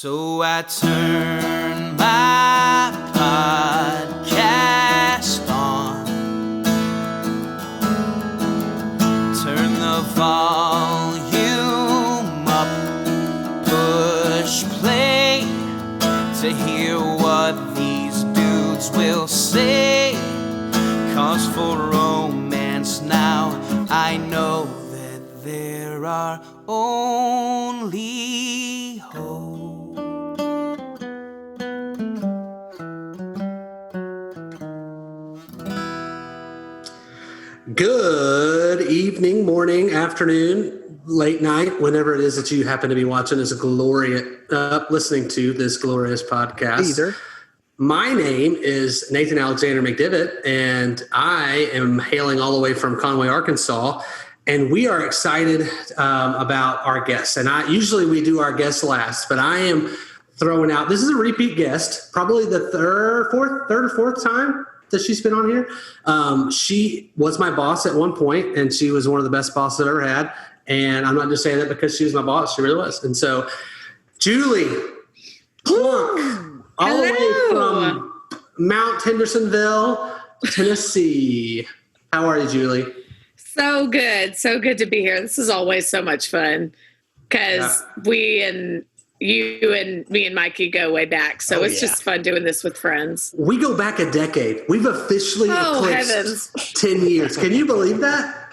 So I turn my podcast on, turn the volume up, push play to hear what these dudes will say. 'Cause for romance now I know that there are only hope. Good evening, morning, afternoon, late night, whenever it is that you happen to be watching this listening to this glorious podcast. Either. My name is Nathan Alexander McDivitt, and I am hailing all the way from Conway, Arkansas. And we are excited about our guests. And usually we do our guests last, but I am throwing out, this is a repeat guest, probably the third or fourth time that she's been on here. She was my boss at one point, and she was one of the best bosses I've ever had. And I'm not just saying that because she was my boss. She really was. And so, Julie Plunk, all the way from Mount Hendersonville, Tennessee. How are you, Julie? So good. So good to be here. This is always so much fun because we and you and me and Mikey go way back. So it's just fun doing this with friends. We go back a decade. We've officially eclipsed 10 years. Can you believe that?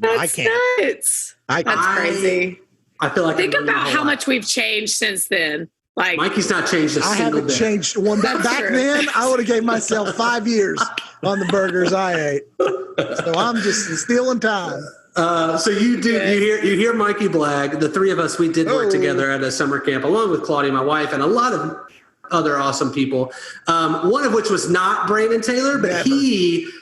I can't. Nuts. That's crazy. I feel like think about how much we've changed since then. Like Mikey's not changed a single bit. I haven't changed one. Back then, I would have gave myself 5 years on the burgers I ate. So I'm just stealing time. So you hear Mikey Blag. The three of us, we did work together at a summer camp, along with Claudia, my wife, and a lot of other awesome people. One of which was not Brandon Taylor, but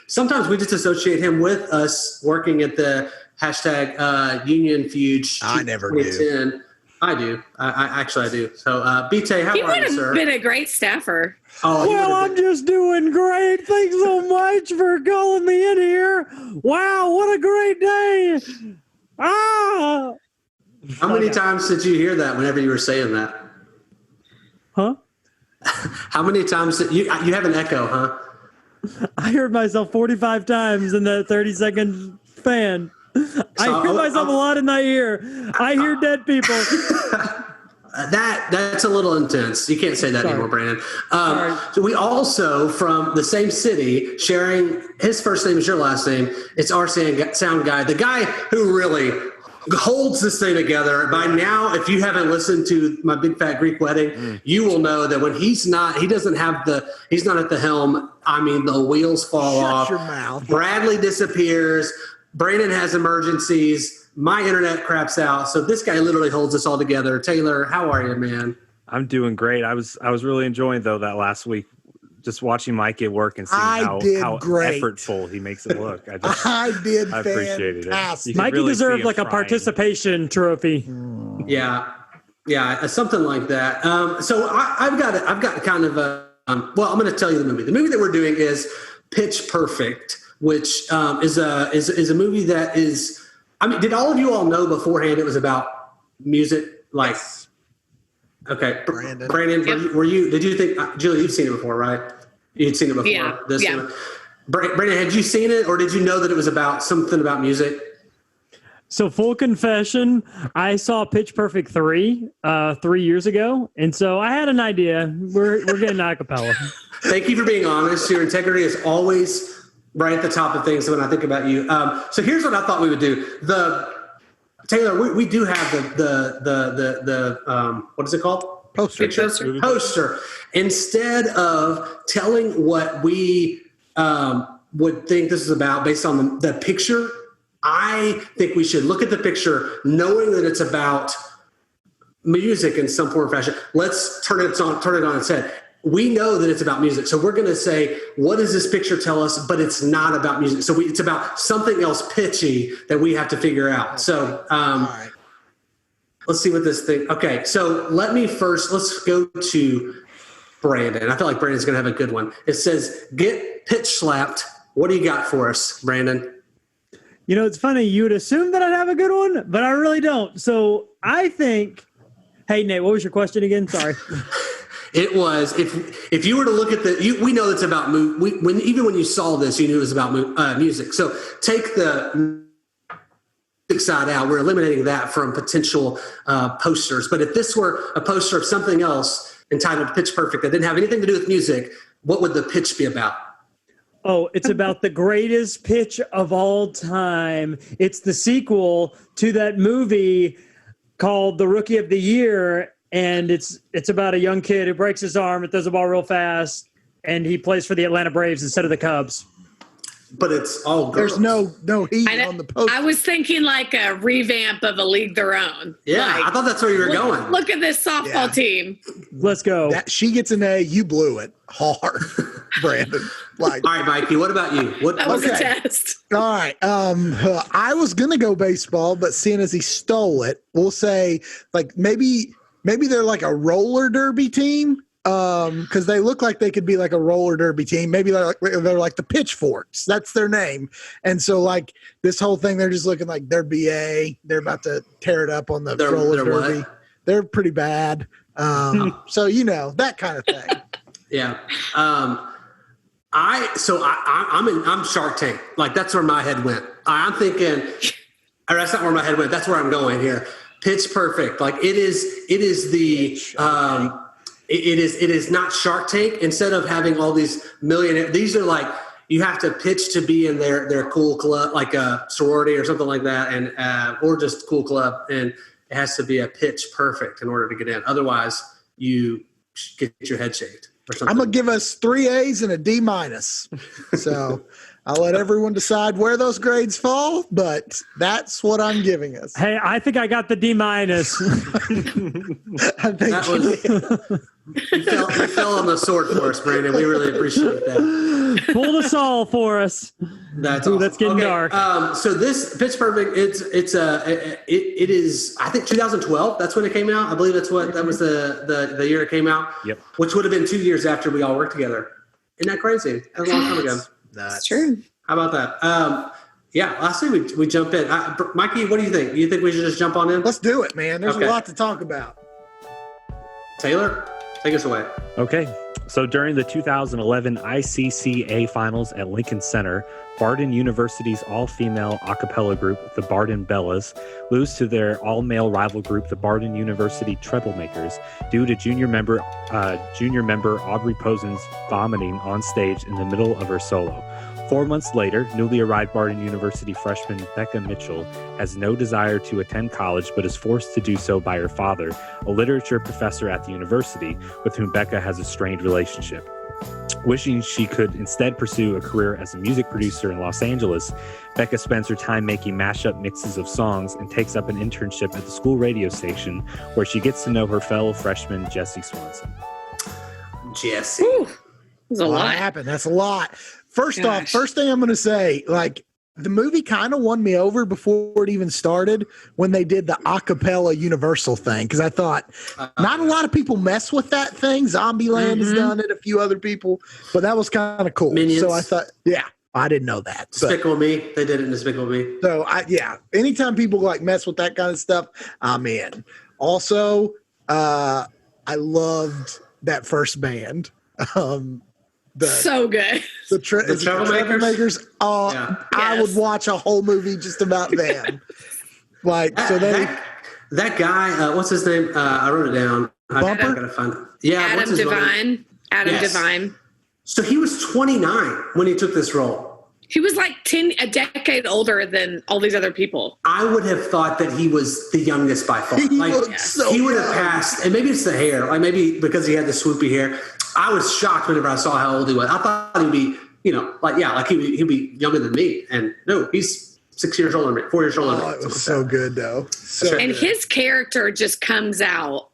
sometimes we just associate him with us working at the hashtag Union Fuge. I never do. I do. I do. So, BT, how are you, sir? He would have been a great staffer. Oh, well, I'm just doing great. Thanks so much for calling me in here. Wow, what a great day. How many times did you hear that whenever you were saying that? Huh? How many times did you have an echo, huh? I heard myself 45 times in that 30-second span. I hear myself a lot in my ear. I hear dead people. That's a little intense. You can't say that anymore, Brandon. So we also, from the same city, sharing his first name is your last name. It's our sound guy, the guy who really holds this thing together. By now, if you haven't listened to My Big Fat Greek Wedding, you will know that when he's not at the helm. I mean, the wheels fall off. Shut your mouth. Bradley disappears. Brandon has emergencies. My internet craps out. So this guy literally holds us all together. Taylor, how are you, man? I'm doing great. I was really enjoying, though, that last week, just watching Mike at work and seeing how effortful he makes it look. I appreciated it. Mikey really deserved like a participation trophy. Yeah, something like that. So I've got kind of a. I'm going to tell you the movie. The movie that we're doing is Pitch Perfect, which is a movie that is. I mean, did all of you all know beforehand it was about music? Like, yes. Okay, Brandon, yep. Did you think, Julie, you've seen it before, right? You'd seen it before. Yeah. Brandon, had you seen it, or did you know that it was about something about music? So full confession, I saw Pitch Perfect 3 years ago, and so I had an idea. We're getting a cappella. Thank you for being honest. Your integrity is always right at the top of things when I think about you. So here's what I thought we would do. Taylor, we do have the what is it called? Poster. Instead of telling what we would think this is about based on the picture, I think we should look at the picture knowing that it's about music in some form or fashion. Let's turn it on its head. We know that it's about music. So we're going to say, what does this picture tell us? But it's not about music. So it's about something else pitchy that we have to figure out. Okay. So right. Let's see what this thing. Okay. So let's go to Brandon. I feel like Brandon's going to have a good one. It says, get pitch slapped. What do you got for us, Brandon? You know, it's funny. You would assume that I'd have a good one, but I really don't. So I think Hey, Nate, what was your question again? Sorry. It was if you were to look at we know it's about even when you saw this, you knew it was about music. So take the music side out. We're eliminating that from potential posters. But if this were a poster of something else entitled Pitch Perfect that didn't have anything to do with music, what would the pitch be about? Oh, it's about the greatest pitch of all time. It's the sequel to that movie called The Rookie of the Year. And it's about a young kid who breaks his arm and throws the ball real fast, and he plays for the Atlanta Braves instead of the Cubs. But it's all girls. There's no heat on the poster. I was thinking like a revamp of A League Their Own. Yeah, like, I thought that's where you were going. Look at this softball team. Let's go. She gets an A. You blew it hard, Brandon. Like, all right, Mikey. What about you? That was a test. All right. I was gonna go baseball, but seeing as he stole it, we'll say like maybe they're like a roller derby team. Because they look like they could be like a roller derby team. Maybe they're like the Pitchforks. That's their name. And so like this whole thing, they're just looking like they're BA. They're about to tear it up on the roller derby. What? They're pretty bad. So that kind of thing. Yeah. I'm Shark Tank. Like that's where my head went. I'm thinking, or that's not where my head went. That's where I'm going here. Pitch Perfect. Like it is the. It is not Shark Tank. Instead of having all these millionaires, these are like you have to pitch to be in their cool club, like a sorority or something like that, and or just cool club, and it has to be a pitch perfect in order to get in. Otherwise, you get your head shaved or something. I'm gonna give us 3 A's and a D-. So I'll let everyone decide where those grades fall, but that's what I'm giving us. Hey, I think I got the D-. You fell on the sword for us, Brandon. We really appreciate that. Pull the saw for us. That's awesome. That's getting dark. So this Pitch Perfect, it is I think 2012. That's when it came out. I believe that was the year it came out. Yep. Which would have been 2 years after we all worked together. Isn't that crazy? That's a long time ago. That's true. How about that? Yeah, I say we jump in. Mikey, what do you think? You think we should just jump on in? Let's do it, man. There's a lot to talk about. Taylor, take us away. Okay. So during the 2011 ICCA Finals at Lincoln Center, Barden University's all-female a cappella group, the Barden Bellas, lose to their all-male rival group, the Barden University Treblemakers, due to junior member Aubrey Posen's vomiting on stage in the middle of her solo. 4 months later, newly arrived Barden University freshman Becca Mitchell has no desire to attend college but is forced to do so by her father, a literature professor at the university, with whom Becca has a strained relationship. Wishing she could instead pursue a career as a music producer in Los Angeles, Becca spends her time making mashup mixes of songs and takes up an internship at the school radio station, where she gets to know her fellow freshman Jesse Swanson. Jesse. There's a lot. Happened. That's a lot. First thing I'm going to say, like, the movie kind of won me over before it even started when they did the acapella Universal thing, because I thought not a lot of people mess with that thing. Zombieland has done it, a few other people, but that was kind of cool. Minions. So I thought, I didn't know that. Despicable Me. They did it in Despicable Me. So anytime people like mess with that kind of stuff, I'm in. Also, I loved that first band. So good. The Troublemakers? I would watch a whole movie just about them. That guy, what's his name? I wrote it down. I gotta find it. Yeah, Adam Devine. Devine. So he was 29 when he took this role. He was like a decade older than all these other people. I would have thought that he was the youngest by far. He would have passed, and maybe it's the hair, like maybe because he had the swoopy hair. I was shocked whenever I saw how old he was. I thought he'd be, he'd be younger than me. And no, he's 6 years older than me, 4 years older than me. It was so good, though. His character just comes out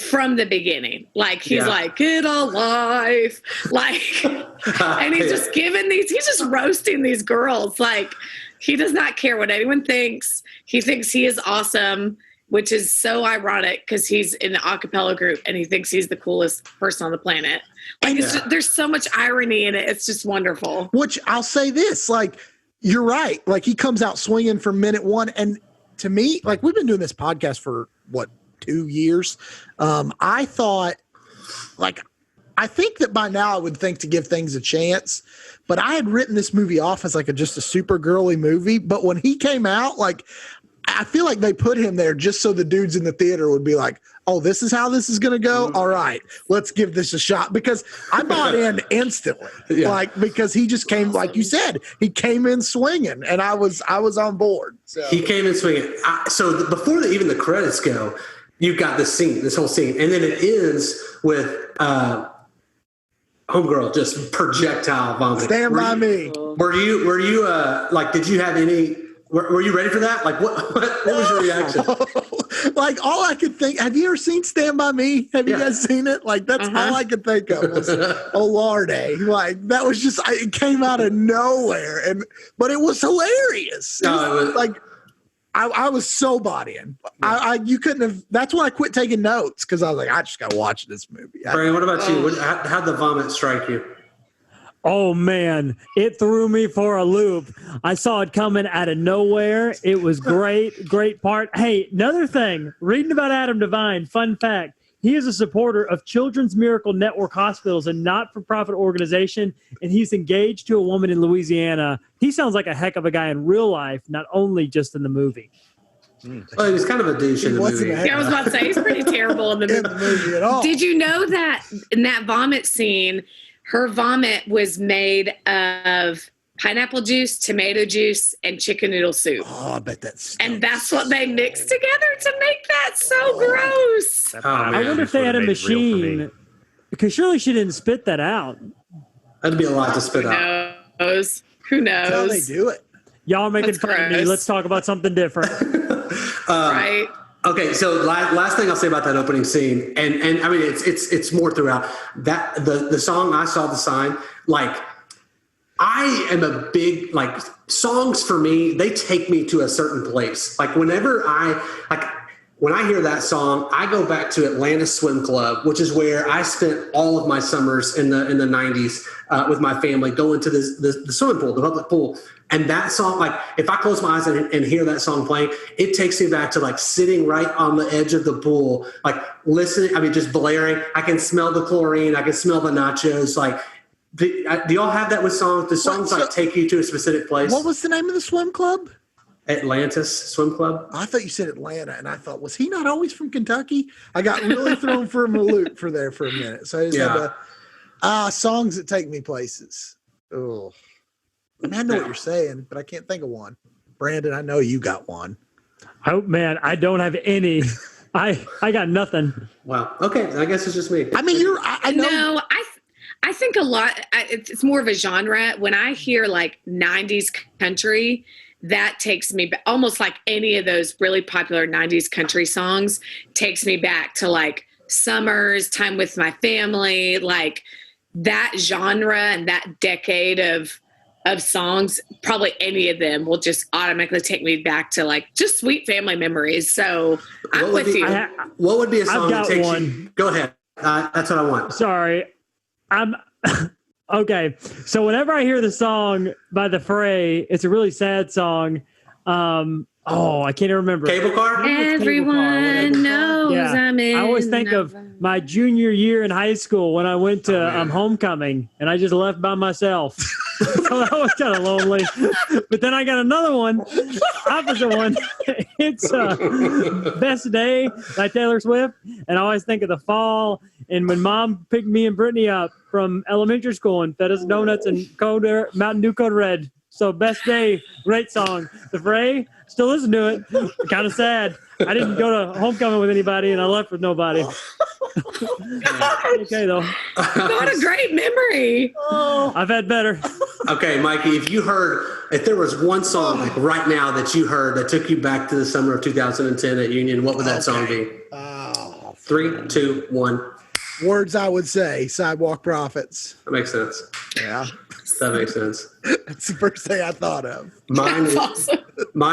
from the beginning. Like, he's like, get a life. Like, and he's just he's just roasting these girls. Like, he does not care what anyone thinks. He thinks he is awesome, which is so ironic because he's in the a cappella group and he thinks he's the coolest person on the planet. Like, there's so much irony in it. It's just wonderful. Which I'll say this, like, you're right. Like, he comes out swinging from minute one. And to me, like, we've been doing this podcast for 2 years. I thought, like, I think that by now I would think to give things a chance, but I had written this movie off as like just a super girly movie. But when he came out, like, I feel like they put him there just so the dudes in the theater would be like, oh, this is how this is going to go. All right, let's give this a shot, because I bought in instantly, like, because he just came, like you said, he came in swinging, and I was on board. So. He came in swinging. So before even the credits go, you've got this whole scene, and then it ends with homegirl just projectile vomit. Stand by me. Were you like? Did you have any? Were you ready for that? Like, what was your reaction? Like, all I could think. Have you ever seen Stand by Me? Have you guys seen it? Like, that's all I could think of was, oh Lord, like that was just. It came out of nowhere, but it was hilarious. It was, like. I was so bought in. You couldn't have. That's when I quit taking notes, because I was like, I just got to watch this movie. Brian, what about you? How'd the vomit strike you? Oh man, it threw me for a loop. I saw it coming out of nowhere. It was great part. Hey, another thing, reading about Adam Devine, fun fact, he is a supporter of Children's Miracle Network Hospitals, a not-for-profit organization, and he's engaged to a woman in Louisiana. He sounds like a heck of a guy in real life, not only just in the movie. Well, he was kind of a douche in the movie. Yeah, I was about to say, he's pretty terrible in the movie at all. Did you know that in that vomit scene, her vomit was made of pineapple juice, tomato juice, and chicken noodle soup? Oh, I bet that's. And that's what they mixed together to make that so gross. I wonder if they had a machine, because surely she didn't spit that out. That'd be a lot to spit out. Who knows? That's how they do it. Y'all are making fun of me. Let's talk about something different. Right. Okay, so last thing I'll say about that opening scene, and I mean it's more throughout that the song "I Saw the Sign." Like, I am a big, like, songs for me, they take me to a certain place. Like, when I hear that song, I go back to Atlanta Swim Club, which is where I spent all of my summers in the 90s with my family, going to the swimming pool, the public pool. And that song, like, if I close my eyes and hear that song playing, it takes me back to, like, sitting right on the edge of the pool, like, listening, I mean, just blaring. I can smell the chlorine. I can smell the nachos. Like, do y'all have that with songs? Do songs like take you to a specific place? What was the name of the swim club? Atlantis Swim Club. I thought you said Atlanta, and I thought, was he not always from Kentucky? I got really thrown for a loop there for a minute. So I just had to, songs that take me places. Oh, I mean, I know what you're saying, but I can't think of one. Brandon, I know you got one. Oh man, I don't have any. I got nothing. Wow. Okay, I guess it's just me. I mean, I know. No, I think a lot. It's more of a genre. When I hear like 90s country, that takes me almost like any of those really popular 90s country songs takes me back to like summers, time with my family, like that genre and that decade of songs. Probably any of them will just automatically take me back to like just sweet family memories. So I'm with you. What would be a song that takes one. you? Go ahead. That's what I want. Sorry. I'm okay. So whenever I hear the song by The Fray, it's a really sad song. I can't even remember. Cable Car? Everyone knows I'm in. I always think of my junior year in high school when I went to homecoming and I just left by myself. So that was kind of lonely. But then I got another one, opposite one. It's Best Day by Taylor Swift. And I always think of the fall and when Mom picked me and Brittany up from elementary school and fed us donuts and Mountain Dew Code Red. So Best Day, great song. The Fray, still listen to it. Kind of sad. I didn't go to homecoming with anybody and I left with nobody. Okay, though. What a great memory. I've had better. Okay, Mikey, if there was one song like right now that you heard that took you back to the summer of 2010 at Union, what would that song be? 3, 2, 1. Words I would say, Sidewalk Prophets. That makes sense. Yeah. That makes sense. That's the first thing I thought of. Mine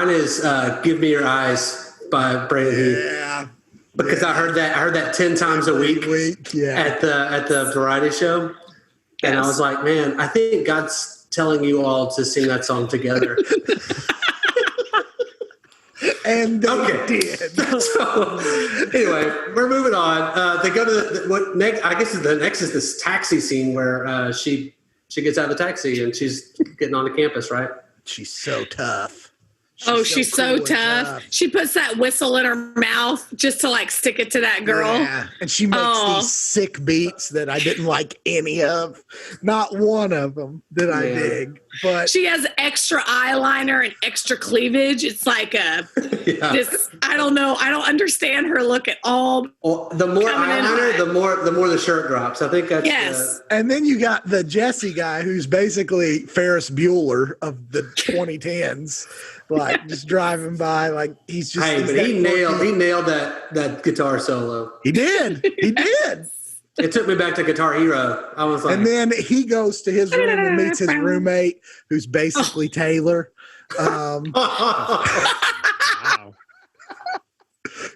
is Give Me Your Eyes by Brandon Heath. Yeah. Because I heard that 10 times a week at the variety show. And I was like, man, I think God's telling you all to sing that song together. And they Okay. did. So anyway, we're moving on. They go to what next? I guess the next is this taxi scene where she gets out of the taxi and she's getting onto campus, right? She's so tough. She's so cool and tough. She puts that whistle in her mouth just to like stick it to that girl. Yeah. And she makes these sick beats that I didn't like any of. Not one of them that I dig. But she has extra eyeliner and extra cleavage. It's like this. I don't know. I don't understand her look at all. Well, the more eyeliner, the more the shirt drops. I think that's and then you got the Jesse guy who's basically Ferris Bueller of the 2010s. Like just driving by, like he's just. Hey, but he nailed that guitar solo. He did. He did. It took me back to Guitar Hero. I was like, and then he goes to his room and meets his roommate, who's basically Taylor. Wow.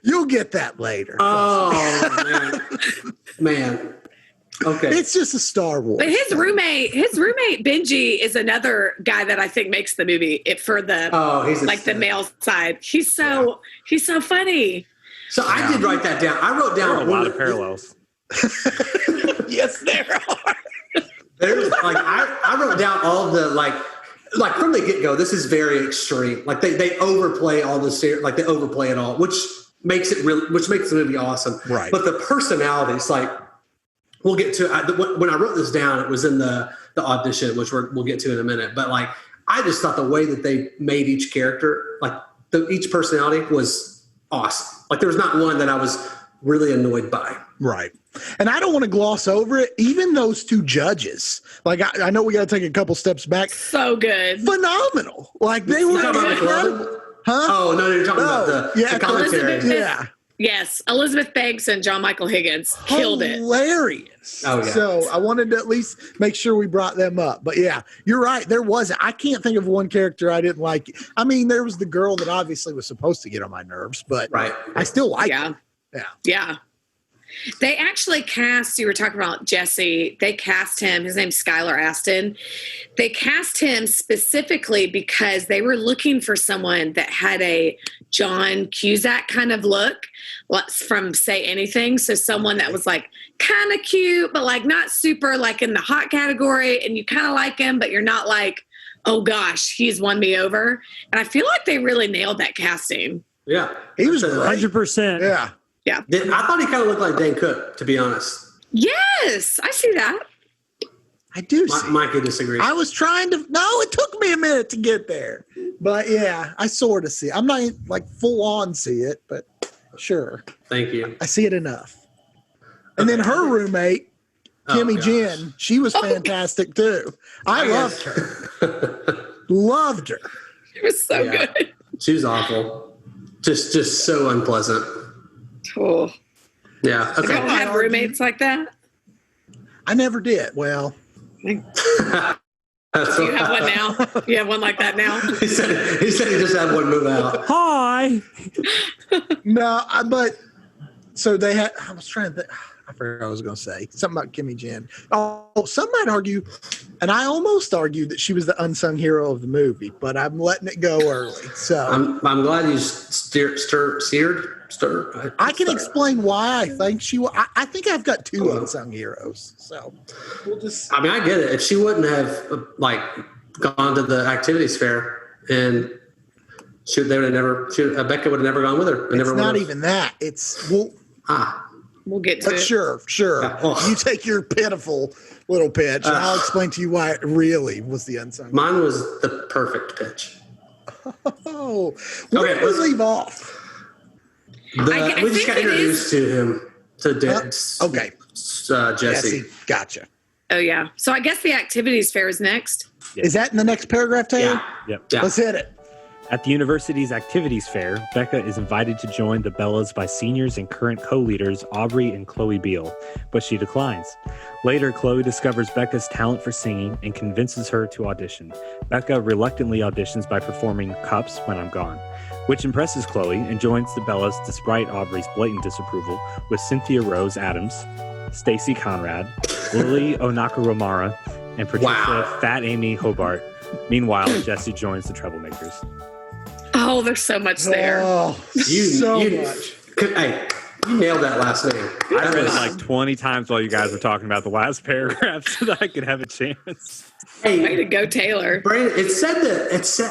You'll get that later. Oh man. Okay. It's just a Star Wars. But his roommate Benji is another guy that I think makes the movie for the he's like the male side. He's so funny. So I did write that down. I wrote down There are a lot of parallels. Yes, there are. There's like I wrote down all the like from the get go. This is very extreme. Like they overplay all the like they overplay it all, which makes the movie awesome. Right. But the personalities, like we'll get to. When I wrote this down, it was in the audition, which we'll get to in a minute. But like I just thought the way that they made each character, like each personality, was awesome. Like there was not one that I was really annoyed by. Right. And I don't want to gloss over it. Even those two judges, like I know we got to take a couple steps back. So good. Phenomenal. Like they were. Huh? Oh, no, you're talking about the commentary. Elizabeth, yes. Elizabeth Banks and John Michael Higgins killed it. Hilarious. Oh, yeah. So I wanted to at least make sure we brought them up. But yeah, you're right. There wasn't. I can't think of one character I didn't like. I mean, there was the girl that obviously was supposed to get on my nerves, but I still like her. Yeah. They actually cast, you were talking about Jesse, they cast him, his name's Skylar Aston. They cast him specifically because they were looking for someone that had a John Cusack kind of look from Say Anything. So someone that was like kind of cute, but like not super like in the hot category. And you kind of like him, but you're not like, oh gosh, he's won me over. And I feel like they really nailed that casting. Yeah. He was 100%. Yeah. Yeah. I thought he kind of looked like Dan Cook, to be honest. Yes, I see that. I do see. Mikey disagrees. I was trying to. No, it took me a minute to get there. But yeah, I sort of see it. I'm not like full on see it, but sure. Thank you. I see it enough. And then her roommate, Kimmy Jen, she was fantastic too. I loved her. Loved her. It was so good. She was awful. Just so unpleasant. Oh. Yeah. You Okay. don't have roommates like that? I never did. Well, Do you have one now? You have one like that now? He said he just had one move out. Hi. no, but so they had. I was trying to think. I forgot what I was going to say. Something about Kimmy Jen. Oh, some might argue, and I almost argued that she was the unsung hero of the movie, but I'm letting it go early. So I'm glad you steered. I can explain why I think she was. I think I've got two unsung heroes. So we'll just. I mean, I get it. If she wouldn't have like gone to the activities fair, and they would have never. Becca would have never gone with her. It's not even that. It's We'll get to it. Sure. Yeah. Oh. You take your pitiful little pitch, and I'll explain to you why it really was the unsung. Mine was the perfect pitch. Oh, where did we leave off? I We just think got it introduced to him, to Okay. Jesse. Gotcha. Oh, yeah. So I guess the activities fair is next. Is that in the next paragraph, Taylor? Yep. Yeah. Let's hit it. At the university's activities fair, Becca is invited to join the Bellas by seniors and current co-leaders Aubrey and Chloe Beale, but she declines. Later, Chloe discovers Becca's talent for singing and convinces her to audition. Becca reluctantly auditions by performing Cups When I'm Gone, which impresses Chloe and joins the Bellas despite Aubrey's blatant disapproval with Cynthia Rose Adams, Stacey Conrad, Lily Onakaromara, and Patricia Fat Amy Hobart. Meanwhile, Jesse joins the Troublemakers. Oh, Oh, there's so much there. Oh, so much. Hey, you nailed that last name. I read it like 20 times while you guys were talking about the last paragraph so that I could have a chance. Hey, Way to go, Taylor. Brandon, it said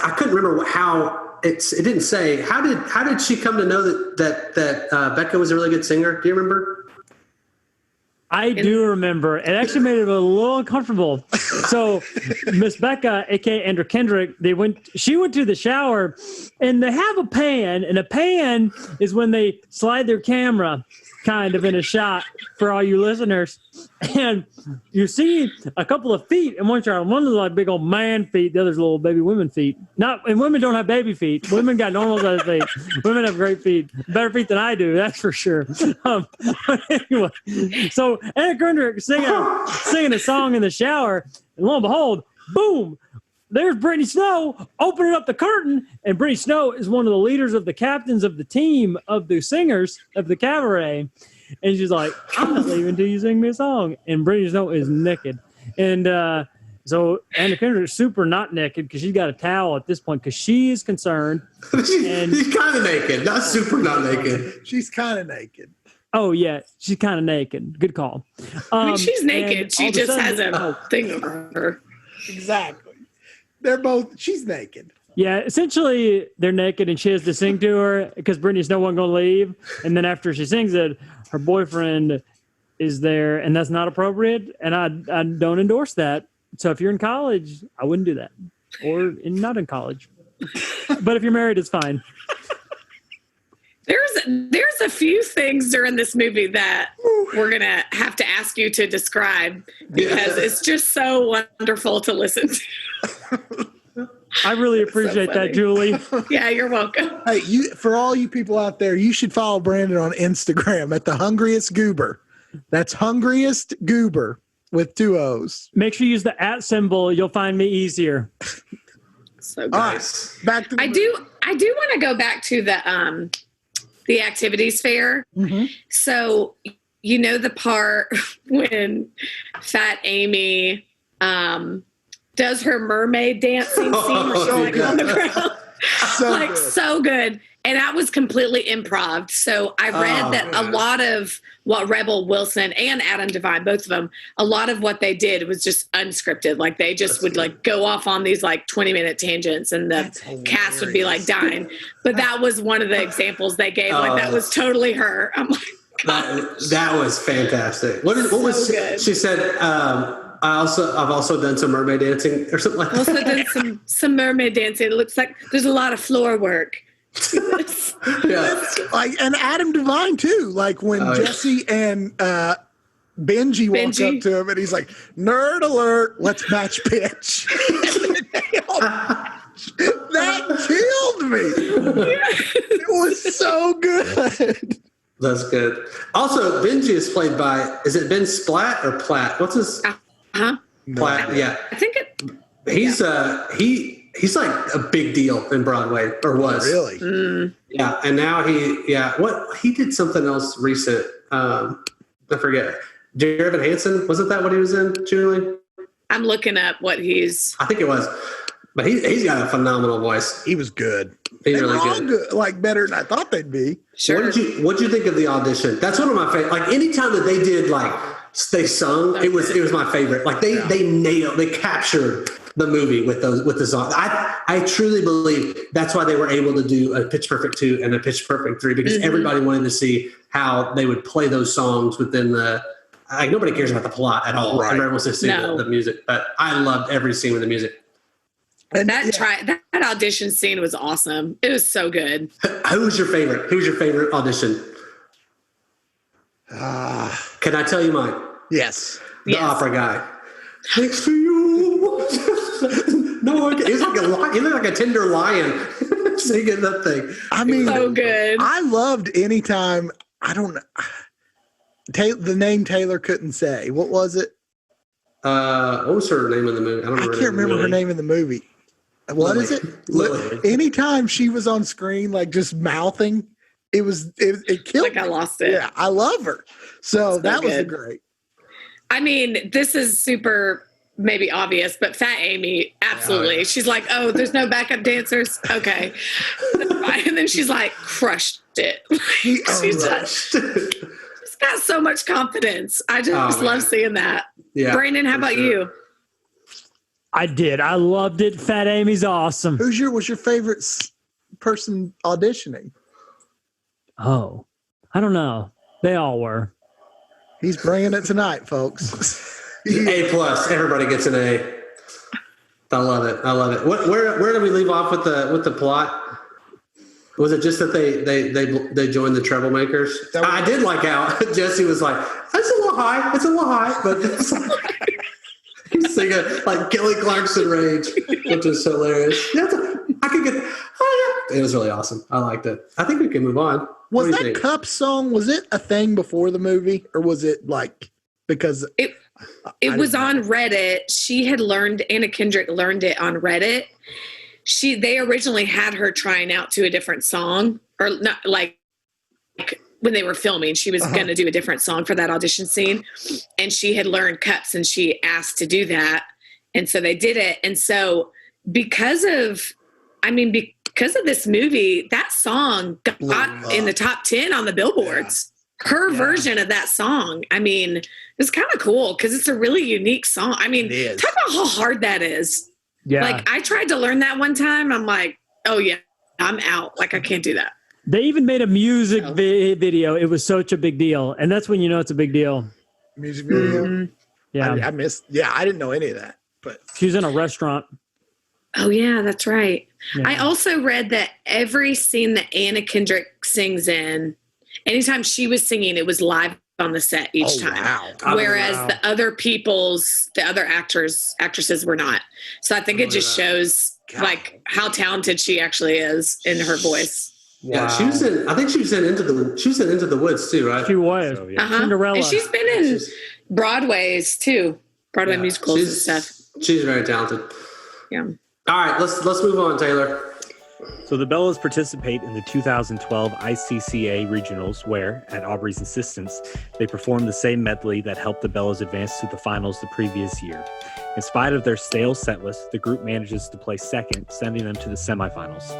I couldn't remember how it didn't say how did she come to know that Becca was a really good singer? Do you remember? I do remember. It actually made it a little uncomfortable. So Miss Becca, aka Andrew Kendrick, she went to the shower and they have a pan, and a pan is when they slide their camera kind of in a shot for all you listeners. And you see a couple of feet in one shot. One is like big old man feet, the other's little baby women feet. And women don't have baby feet. Women got normal size feet. Women have great feet. Better feet than I do, that's for sure. But anyway, so Anna Kendrick singing a song in the shower, and lo and behold, boom, there's Brittany Snow opening up the curtain, and Brittany Snow is one of the leaders of the captains of the team of the singers of the cabaret. And she's like, I'm not leaving until you sing me a song. And Brittany Snow is naked. And so Anna Kendrick is super not naked because she's got a towel at this point because she is concerned. She's kind of naked, not super not naked. She's kind of naked. Oh, yeah, she's kind of naked. Good call. I mean, she's naked. She just has sudden, a thing over her. Exactly. She's naked. Yeah, essentially they're naked and she has to sing to her because Brittany's no one going to leave. And then after she sings it, her boyfriend is there, and that's not appropriate. And I don't endorse that. So if you're in college, I wouldn't do that. Or not in college. But if you're married, it's fine. There's a few things during this movie that we're going to have to ask you to describe because it's just so wonderful to listen to. I really appreciate that, Julie. Yeah, you're welcome. Hey, for all you people out there, you should follow Brandon on Instagram at the Hungriest Goober. That's Hungriest Goober with 2 O's. Make sure you use the @ symbol. You'll find me easier. So Nice. Back to the I do want to go back to the activities fair. Mm-hmm. So you know the part when Fat Amy does her mermaid dancing scene where she's like on the ground. So good. And that was completely improv. So I read that a lot of what Rebel Wilson and Adam Devine, both of them, a lot of what they did was just unscripted. Like they just would like go off on these like 20-minute tangents and the cast would be like dying. But that was one of the examples they gave. Like that was totally her. I'm like, that was fantastic. What was good. She said, I've also done some mermaid dancing or something like that. Also done some mermaid dancing. It looks like there's a lot of floor work. Yeah. And Adam Devine too. Like when Jesse and Benji walk up to him and he's like, "Nerd alert, let's match pitch." That killed me. It was so good. That's good. Also, Benji is played by, is it Ben Splatt or Platt? What's his? Platt, yeah. I think it. He's like a big deal in Broadway, or was. Really? Yeah, and now he did something else recent. I forget. Dear Evan Hansen, wasn't that what he was in, Julie? I'm looking up what he's. I think it was. But he's got a phenomenal voice. He was good. He's they really were all good. like better than I thought they'd be. Sure. What'd you think of the audition? That's one of my favorite. Like anytime that they did they sung, it was my favorite. Like they captured the movie with the song. I truly believe that's why they were able to do a Pitch Perfect 2 and a Pitch Perfect 3 because everybody wanted to see how they would play those songs within the. Like nobody cares about the plot at all. Right. Everyone wants to see the music, but I loved every scene with the music. And that audition scene was awesome. It was so good. Who was your favorite? Who's your favorite audition? Can I tell you mine? Yes. The opera guy. Thanks to you. No, he's he looked like a tender lion singing that thing. I mean, so good. I loved anytime. I don't know. The name Taylor couldn't say. What was it? What was her name in the movie? I can't remember her name in the movie. What is it? Lily. Anytime she was on screen, like just mouthing, it killed like me. I lost it. Yeah, I love her. So that was great. I mean, this is super maybe obvious, but Fat Amy, absolutely. She's like, oh, there's no backup dancers. Okay. And then she's like, crushed it. She's got so much confidence. I just love seeing that. Yeah, Brandon, how about you? I did. I loved it. Fat Amy's awesome. Was your favorite person auditioning? Oh, I don't know. They all were. He's bringing it tonight, folks. A+. Everybody gets an A. I love it. Where did we leave off with the plot? Was it just that they joined the Troublemakers? I did like how Jesse was like, "It's a little high. It's a little high," but it's like, he's singing like Kelly Clarkson Rage, which is hilarious. I could get. Oh yeah, it was really awesome. I liked it. I think we can move on. Was that Cup song? Was it a thing before the movie, or was it like because it was on Reddit? She had learned. Anna Kendrick learned it on Reddit. They originally had her trying out to a different song, or not like when they were filming, she was going to do a different song for that audition scene, and she had learned Cups, and she asked to do that, and so they did it. And so because of this movie, that song got in the top 10 on the billboards. Yeah. Her version of that song, I mean, it's kind of cool because it's a really unique song. I mean, talk about how hard that is. Yeah. Like, I tried to learn that one time. I'm like, oh, yeah, I'm out. Like, I can't do that. They even made a music video. It was such a big deal. And that's when you know it's a big deal. Music video? Mm-hmm. Yeah. I missed. Yeah, I didn't know any of that. But she was in a restaurant. Oh, yeah, that's right. Yeah. I also read that every scene that Anna Kendrick sings in, anytime she was singing, it was live on the set each time. Wow. Whereas the other actresses were not. So I think it just shows like how talented she actually is in her voice. Wow. Yeah, she was in Into the Woods too, right? She was. So, yeah. Cinderella. And she's been in Broadway's too. Broadway musicals and stuff. She's very talented. Yeah. All right, let's move on, Taylor. So the Bellas participate in the 2012 ICCA regionals where, at Aubrey's insistence, they perform the same medley that helped the Bellas advance to the finals the previous year. In spite of their stale set list, the group manages to place second, sending them to the semifinals.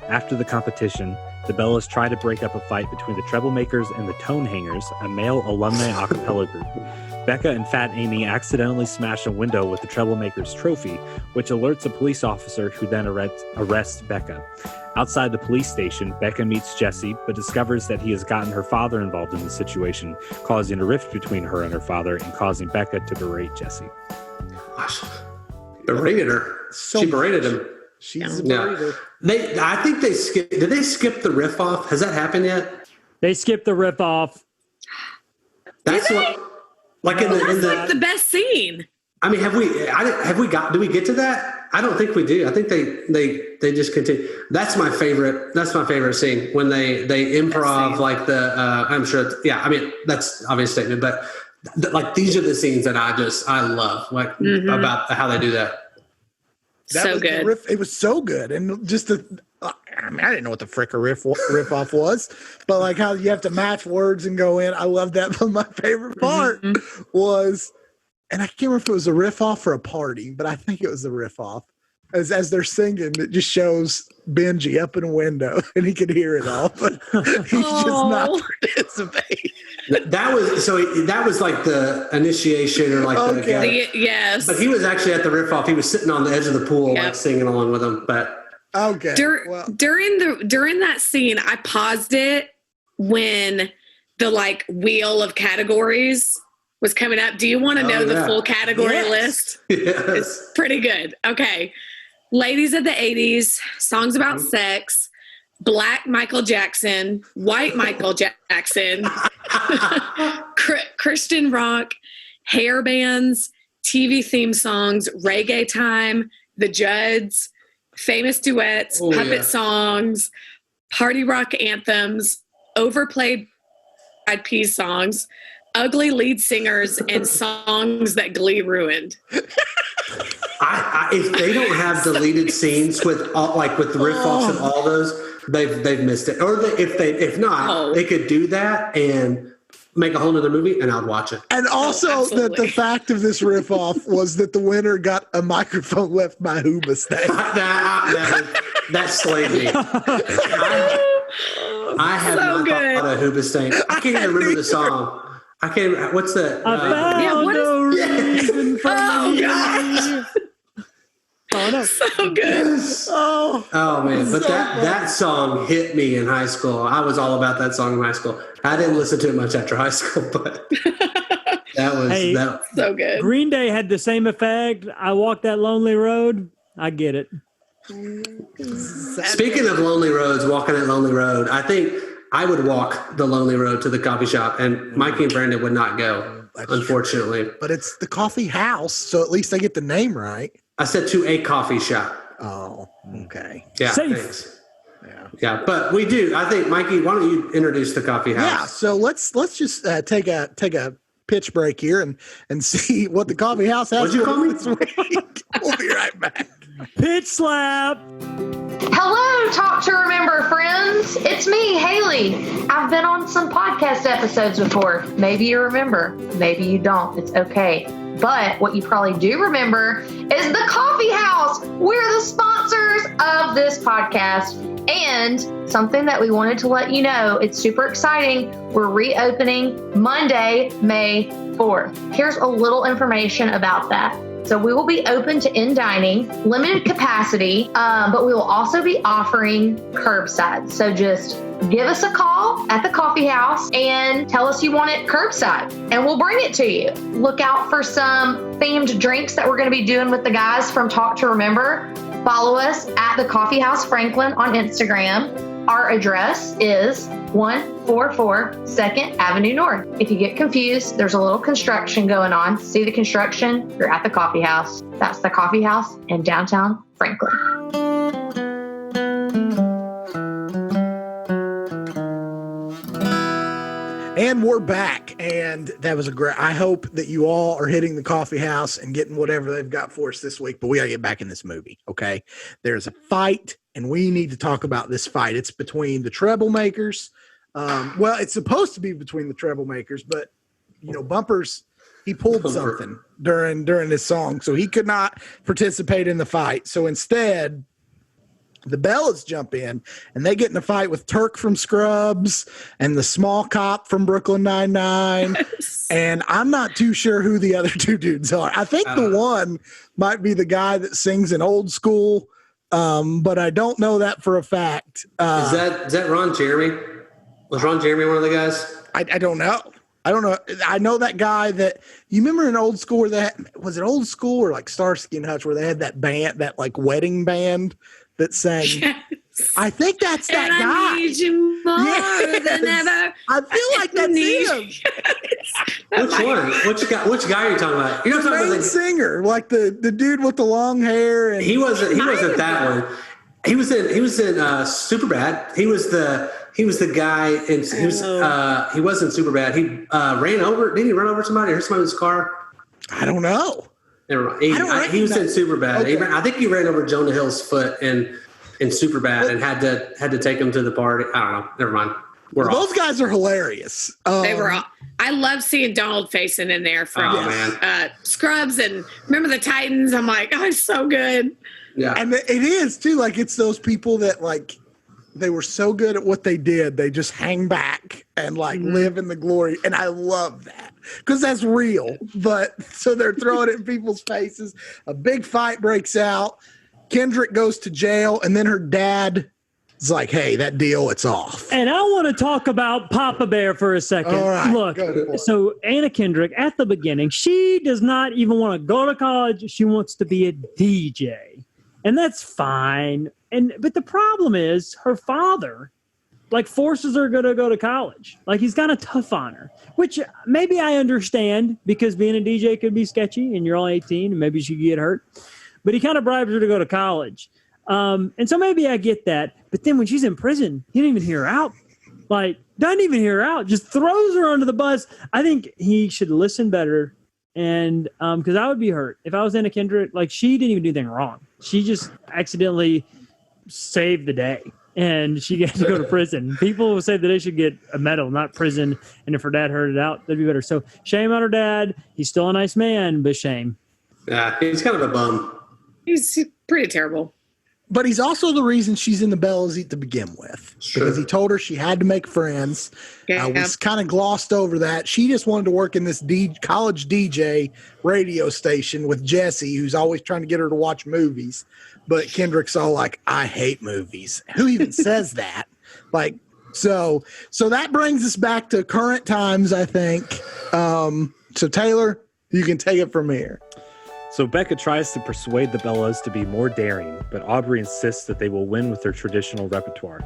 After the competition, the Bellas try to break up a fight between the Troublemakers and the Tone Hangers, a male alumni a cappella group. Becca and Fat Amy accidentally smash a window with the Troublemakers trophy, which alerts a police officer who then arrests Becca. Outside the police station, Becca meets Jesse, but discovers that he has gotten her father involved in the situation, causing a rift between her and her father and causing Becca to berate Jesse. Gosh, berated her. She berated him. She's a berater. I think they skipped. Did they skip the riff off? Has that happened yet? They skipped the riff off. That's what. Like that's like the best scene. I mean, do we get to that? I don't think we do. I think they just continue. That's my favorite scene when they improv like the, I'm sure. I mean, that's an obvious statement, but like, these are the scenes that I love, like about how they do that. So good. It was so good. And just I didn't know what the fricker riff off was, but like how you have to match words and go in. I love that. But my favorite part was, and I can't remember if it was a riff off or a party, but I think it was the riff off. As they're singing, it just shows Benji up in a window and he could hear it all, but he's just not participating. That was like the initiation or like yes. But he was actually at the riff off. He was sitting on the edge of the pool, like singing along with them. But okay. During that scene, I paused it when the like wheel of categories was coming up. Do you want to know the full category list? Yes. It's pretty good. Okay. Ladies of the 80s, songs about sex, Black Michael Jackson, White Michael Jackson, Christian rock, hair bands, TV theme songs, reggae time, the Judds, famous duets, puppet songs, party rock anthems, overplayed peas songs, ugly lead singers, and songs that Glee ruined. If they don't have deleted scenes with the riff offs and all those, they've missed it. Or if not, they could do that and make a whole nother movie, and I'd watch it. And also that the fact of this riff off was that the winner got a microphone left by Hoobastank. that slayed me. I have not thought of Hoobastank. I can't even remember the song. I can't. What's that? Reason for me. gosh. Oh no! So good. Oh man! But that song hit me in high school. I was all about that song in high school. I didn't listen to it much after high school, but that was so good. Green Day had the same effect. I walked that lonely road. I get it. Speaking of lonely roads, walking that lonely road, I think I would walk the lonely road to the coffee shop, and Mikey and Brandon would not go, unfortunately. But it's the coffee house, so at least I get the name right. I said to a coffee shop. Oh, okay. Yeah, Safe. thanks. Yeah, but we do. I think, Mikey, why don't you introduce the coffee house? Yeah, so let's just take a pitch break here and see what the coffee house has. What'd you call me? This week. We'll be right back. Pitch slap. Hello, Talk to Remember friends. It's me, Haley. I've been on some podcast episodes before. Maybe you remember, maybe you don't. It's okay. But what you probably do remember is the coffee house. We're the sponsors of this podcast. And something that we wanted to let you know, it's super exciting. We're reopening Monday, May 4th. Here's a little information about that. So we will be open to in-dining, limited capacity, but we will also be offering curbside. So just give us a call at the coffee house and tell us you want it curbside, and we'll bring it to you. Look out for some themed drinks that we're going to be doing with the guys from Talk to Remember. Follow us at the Coffee House Franklin on Instagram. Our address is 144 2nd Avenue North. If you get confused, there's a little construction going on. See the construction? You're at the coffee house. That's the coffee house in downtown Franklin. And we're back, and that was a great. I hope that you all are hitting the coffee house and getting whatever they've got for us this week. But we got to get back in this movie, okay? There's a fight, and we need to talk about this fight. It's between the Troublemakers. Well, it's supposed to be between the Troublemakers, but Bumpers, he pulled something during this song, so he could not participate in the fight. So instead, the Bellas jump in, and they get in a fight with Turk from Scrubs and the small cop from Brooklyn Nine-Nine. And I'm not too sure who the other two dudes are. I think the one might be the guy that sings in Old School, but I don't know that for a fact. Is that Ron Jeremy? Was Ron Jeremy one of the guys? I don't know. I don't know. I know that guy that you remember in Old School where was it Old School or like Starsky and Hutch where they had that band, that like wedding band that sang. Yes. I think that's that and guy. I need you more than ever. I feel like that's him. Which one? Which guy are you talking about? You're not talking about The singer, like the dude with the long hair. And he wasn't that one. He was in Superbad. He was the guy in he wasn't Superbad. He didn't he run over somebody or hit somebody with his car? I don't know. Never mind. He was in Superbad. Okay. I think he ran over Jonah Hill's foot in Superbad and had to take him to the party. I don't know. Never mind. Those guys are hilarious. They were all, I love seeing Donald Faison in there from Scrubs and remember the Titans. I'm like, oh, it's so good. Yeah. And it is too. Like it's those people that like they were so good at what they did. They just hang back and like live in the glory. And I love that because that's real. But so they're throwing it in people's faces. A big fight breaks out. Kendrick goes to jail, and then her dad is like, hey, that deal, it's off. And I want to talk about Papa Bear for a second. All right, look, so Anna Kendrick, at the beginning, she does not even want to go to college. She wants to be a DJ. And that's fine. But the problem is her father, like, forces her to go to college. Like, he's kind of tough on her, which maybe I understand because being a DJ could be sketchy and you're only 18 and maybe she could get hurt. But he kind of bribes her to go to college. And so maybe I get that. But then when she's in prison, he didn't even hear her out. Like, doesn't even hear her out. Just throws her under the bus. I think he should listen better. And because I would be hurt. If I was Anna Kendrick, like, she didn't even do anything wrong. She just accidentally saved the day. and she gets to go to prison. People will say that they should get a medal, not prison. And if her dad heard it out, that'd be better. So shame on her dad. He's still a nice man, but shame. Yeah, he's kind of a bum. He's pretty terrible. But he's also the reason she's in the Bellas to begin with, because he told her she had to make friends. Yeah. We kind of glossed over that. She just wanted to work in this college DJ radio station with Jesse, who's always trying to get her to watch movies. But Kendrick's all like, I hate movies. Who even says that? Like, so that brings us back to current times, I think. So Taylor, you can take it from here. So Becca tries to persuade the Bellas to be more daring, but Aubrey insists that they will win with their traditional repertoire.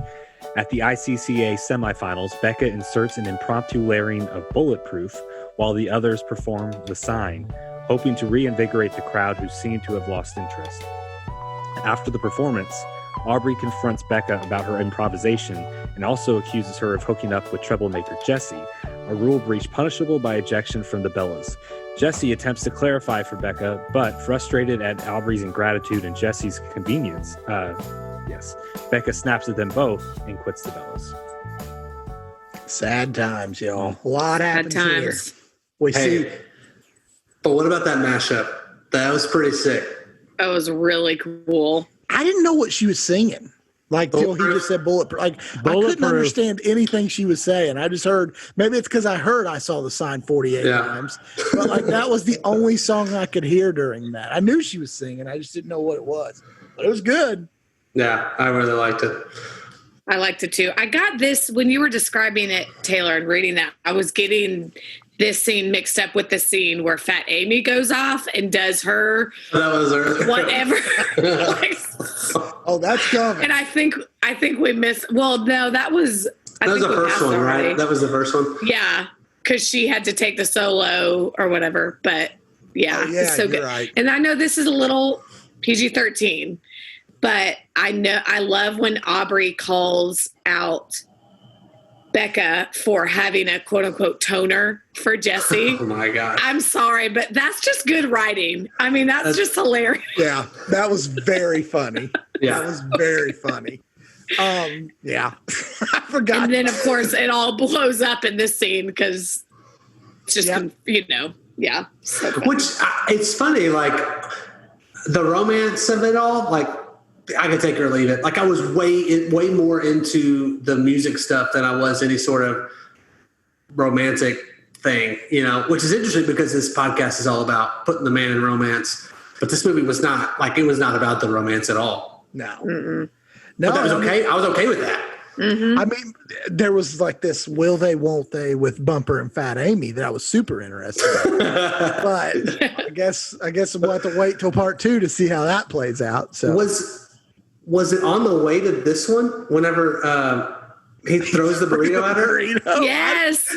At the ICCA semifinals, Becca inserts an impromptu layering of Bulletproof while the others perform The Sign, hoping to reinvigorate the crowd who seem to have lost interest. After the performance, Aubrey confronts Becca about her improvisation and also accuses her of hooking up with troublemaker Jesse, a rule breach punishable by ejection from the Bellas. Jesse attempts to clarify for Becca, but frustrated at Aubrey's ingratitude and Jesse's convenience, Becca snaps at them both and quits the Bellas. Sad times, y'all. A lot happens here. We see. But what about that mashup? That was pretty sick. That was really cool. I didn't know what she was singing. Like, till he just said bulletproof. Like, I couldn't understand anything she was saying. I just heard, maybe it's because I saw The Sign 48 times. But, like, that was the only song I could hear during that. I knew she was singing. I just didn't know what it was. But it was good. Yeah, I really liked it. I liked it, too. I got this, when you were describing it, Taylor, and reading that, I was getting this scene mixed up with the scene where Fat Amy goes off and does her whatever. Oh, that's coming. And I think we missed. Well, no, that was the first one, right? That was the first one. Yeah, because she had to take the solo or whatever. But it's so good. Right. And I know this is a little PG-13, but I love when Aubrey calls out Becca for having a quote unquote toner for Jesse. Oh my God. I'm sorry, but that's just good writing. I mean, that's just hilarious. Yeah, that was very funny. That was very funny. I forgot. And then of course it all blows up in this scene because it's just, so funny. Which it's funny, like the romance of it all, like I could take it or leave it. Like I was way more into the music stuff than I was any sort of romantic thing, which is interesting because this podcast is all about putting the man in romance. But this movie was not about the romance at all. No. Mm-mm. No, but that was okay. I was okay with that. Mm-hmm. I mean, there was like this will they, won't they with Bumper and Fat Amy that I was super interested in. But I guess we'll have to wait till part 2 to see how that plays out. So Was it on the way to this one whenever he throws the burrito at her? Yes.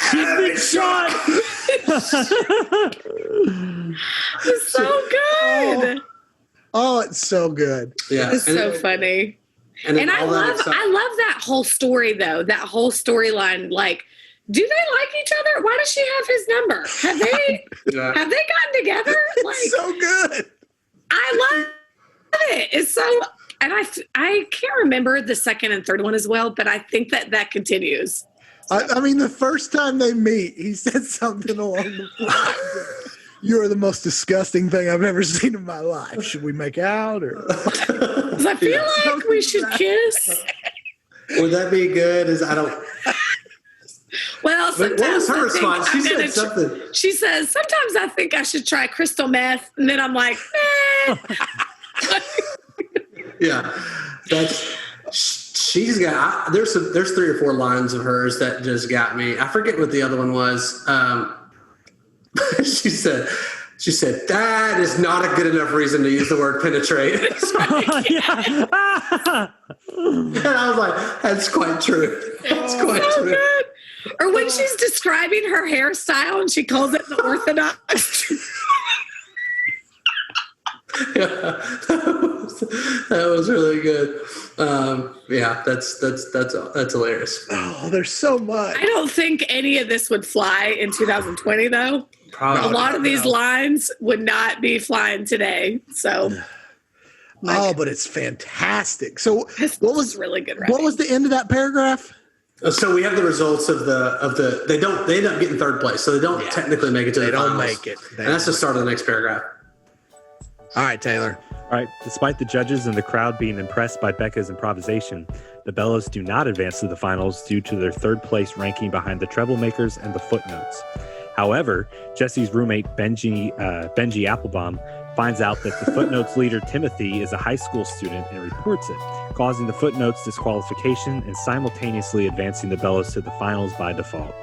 She's been shot. It's so good. Oh, it's so good. Yeah. It's so funny. And I love that whole story though. That whole storyline. Like, do they like each other? Why does she have his number? Have they gotten together? Like, It's so good. I love it. It's so, and I can't remember the second and third one as well, but I think that continues. I mean, the first time they meet, he said something along the lines of, "You're the most disgusting thing I've ever seen in my life. Should we make out?" Or 'Cause I feel like we should kiss. Would that be good? Well, sometimes what was her I think response? She I'm said gonna something. She says, "Sometimes I think I should try crystal meth," and then I'm like, "Nah." Yeah, she's got. There's 3 or 4 lines of hers that just got me. I forget what the other one was. She said, "That is not a good enough reason to use the word penetrate." And I was like, "That's quite true. That's quite So true." good. Or when she's describing her hairstyle and she calls it the orthodox. That was really good. That's hilarious. oh, there's so much. I don't think any of this would fly in 2020, though. Probably A lot of these lines would not be flying today. So Oh, but it's fantastic. So This what is was really good what writing. was the end of that paragraph? So we have the results of the they end up getting third place, so they don't technically make it to the finals. Make it. And that's the start of the next paragraph. All right, Taylor. All right. Despite the judges and the crowd being impressed by Becca's improvisation, the Bellas do not advance to the finals due to their third place ranking behind the Treblemakers and the Footnotes. However, Jesse's roommate Benji Applebaum finds out that the Footnotes leader Timothy is a high school student and reports it, causing the Footnotes disqualification and simultaneously advancing the Bellas to the finals by default.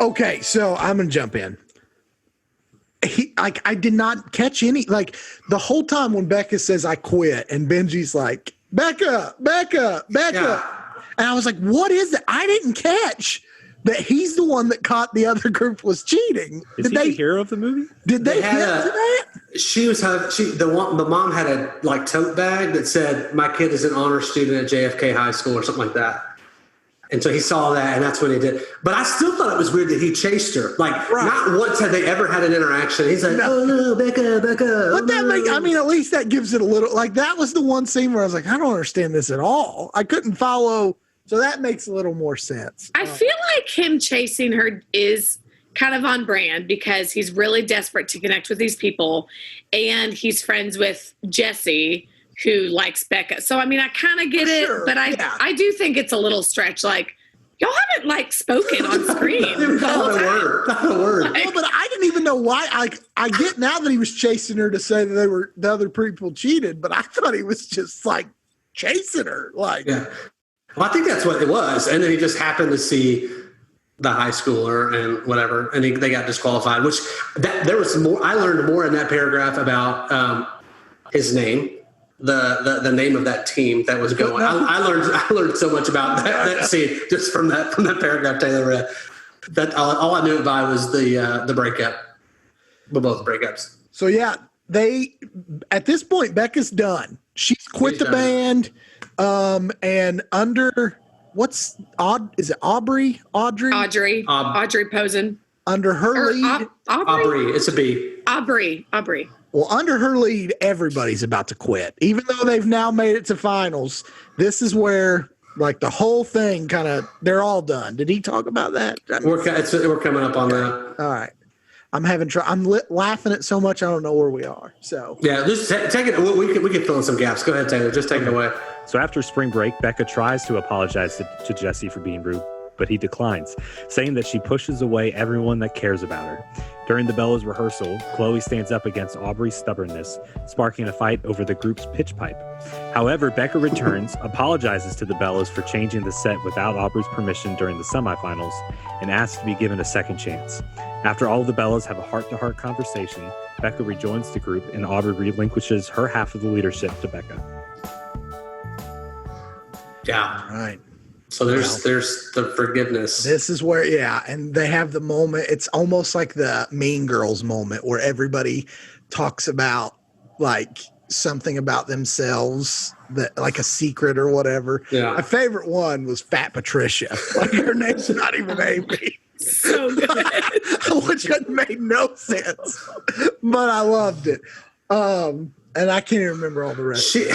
Okay, so I'm gonna jump in. I did not catch any, like, the whole time when Becca says I quit and Benji's like, Becca. Yeah. And I was like, what is it? I didn't catch that he's the one that caught the other group was cheating. Is he the hero of the movie? Did they had get to that? The mom had a like tote bag that said, my kid is an honor student at JFK High School or something like that. And so he saw that, and that's what he did. But I still thought it was weird that he chased her. Like, not once had they ever had an interaction. He's like, oh, no, Becca. But at least that gives it a little, like, that was the one scene where I was like, I don't understand this at all. I couldn't follow. So that makes a little more sense. I feel like him chasing her is kind of on brand because he's really desperate to connect with these people, and he's friends with Jesse, who likes Becca. So, I mean, I kind of get it, but I do think it's a little stretch. Like, y'all haven't, like, spoken on screen. Not a word. No, but I didn't even know why. I get now that he was chasing her to say that the other people cheated, but I thought he was just, like, chasing her. Like, yeah. Well, I think that's what it was. And then he just happened to see the high schooler and whatever, and they got disqualified, which there was more. I learned more in that paragraph about his name. The name of that team that was going. I learned so much about that scene just from that paragraph Taylor read. That all I knew it by was the breakup, both breakups. So yeah, at this point Becca's done. She's quit the band, and under is it Audrey Posen under her lead. Aubrey, it's a B. Aubrey. Well, under her lead, everybody's about to quit. Even though they've now made it to finals, this is where, like, the whole thing they're all done. Did he talk about that? We're coming up on that. All right. I'm laughing at so much I don't know where we are. So yeah, just take it. We can fill in some gaps. Go ahead, Taylor. Just take it away. So after spring break, Becca tries to apologize to Jesse for being rude, but he declines, saying that she pushes away everyone that cares about her. During the Bellas rehearsal, Chloe stands up against Aubrey's stubbornness, sparking a fight over the group's pitch pipe. However, Becca returns, apologizes to the Bellas for changing the set without Aubrey's permission during the semifinals, and asks to be given a second chance. After all of the Bellas have a heart-to-heart conversation, Becca rejoins the group, and Aubrey relinquishes her half of the leadership to Becca. Yeah. right. So there's the forgiveness. This is where, and they have the moment. It's almost like the Mean Girls moment where everybody talks about, like, something about themselves, that, like, a secret or whatever. Yeah. My favorite one was Fat Patricia. Like, her name's not even Amy. So good. Which made no sense, but I loved it. And I can't even remember all the rest. Sorry.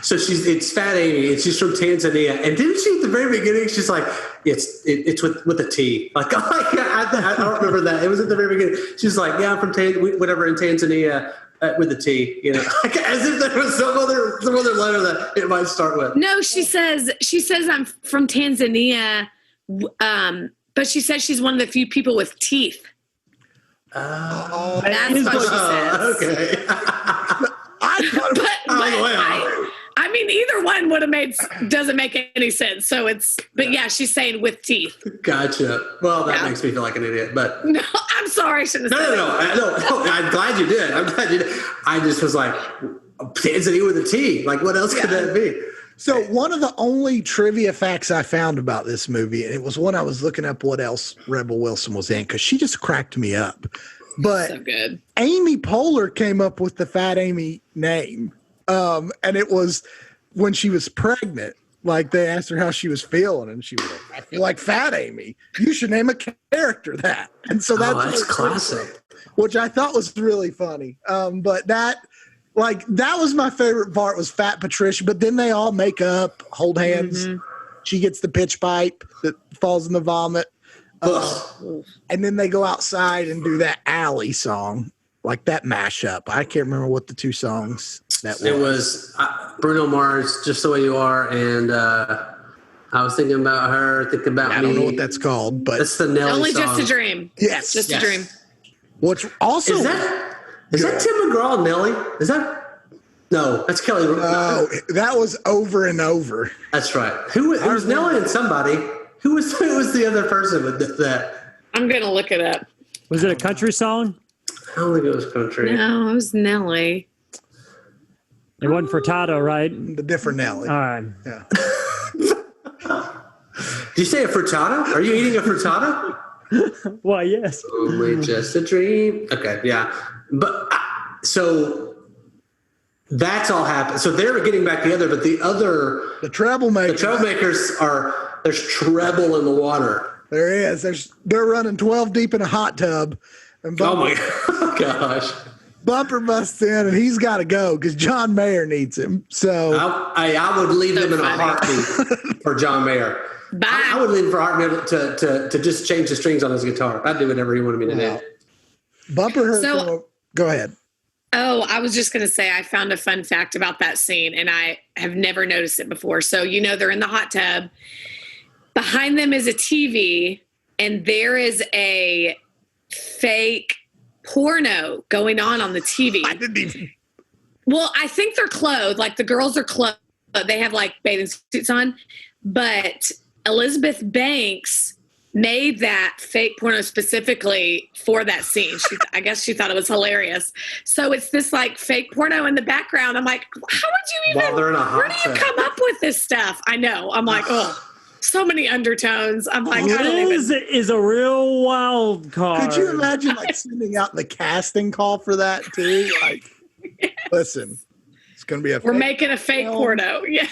So it's Fat Amy, and she's from Tanzania. And didn't she at the very beginning? She's like, it's with a T. Like, I don't remember that. It was at the very beginning. She's like, yeah, I'm from whatever in Tanzania with a T. You know, like, as if there was some other letter that it might start with. No, she says I'm from Tanzania, but she says she's one of the few people with teeth. That's what she says. Okay. I mean, either one would have doesn't make any sense. So yeah, she's saying with teeth. Gotcha. Well, that makes me feel like an idiot, but no, I'm sorry. I shouldn't have said No. I'm glad you did. I just was like, Tanzania with a T. Like, what else could that be? So one of the only trivia facts I found about this movie, and it was when I was looking up what else Rebel Wilson was in, because she just cracked me up. But so good. Amy Poehler came up with the Fat Amy name. And it was when she was pregnant. Like, they asked her how she was feeling, and she was like, I feel like Fat Amy. You should name a character that. And so that's classic. Which I thought was really funny. But that, Like that was my favorite part was Fat Patricia, but then they all make up, hold hands. Mm-hmm. She gets the pitch pipe that falls in the vomit. And then they go outside and do that Alley song, like that mashup. I can't remember what the two songs that was. It was Bruno Mars, Just the Way You Are, and I was thinking about her, thinking about me. I don't know what that's called, but it's the Nelly Only song. Just a Dream. Yes. Just a Dream. What's also Is that Tim McGraw and Nelly? Is that no? That's Kelly. Oh, that was Over and Over. That's right. Who was Nelly and somebody? Who was the other person with that? I'm going to look it up. Was it a country song? I don't think it was country. No, it was Nelly. It wasn't Furtado, right? The different Nelly. All right. Yeah. Did you say a frittata? Are you eating a frittata? Well, yes. Only just a dream. Okay, yeah. But so that's all happened. So they're getting back together, but the troublemakers there's treble in the water. There is. They're running 12 deep in a hot tub. And Bumper, gosh. Bumper busts in and he's got to go because John Mayer needs him. So I would leave them in a heartbeat for John Mayer. Bye. I would leave him for heartbeat to just change the strings on his guitar. I'd do whatever he wanted me to do. Bumper heard go ahead. Oh, I was just going to say I found a fun fact about that scene, and I have never noticed it before. So, they're in the hot tub. Behind them is a TV, and there is a fake porno going on the TV. I didn't even. Well, I think they're clothed. Like, the girls are clothed. They have, like, bathing suits on. But Elizabeth Banks made that fake porno specifically for that scene. I guess she thought it was hilarious. So it's this like fake porno in the background. I'm like, how would you even, where do you come up with this stuff? I know. I'm like, oh, so many undertones. I'm like, is a real wild card. Could you imagine like sending out the casting call for that too? Like, listen, it's going to be we're making a fake porno. Yeah.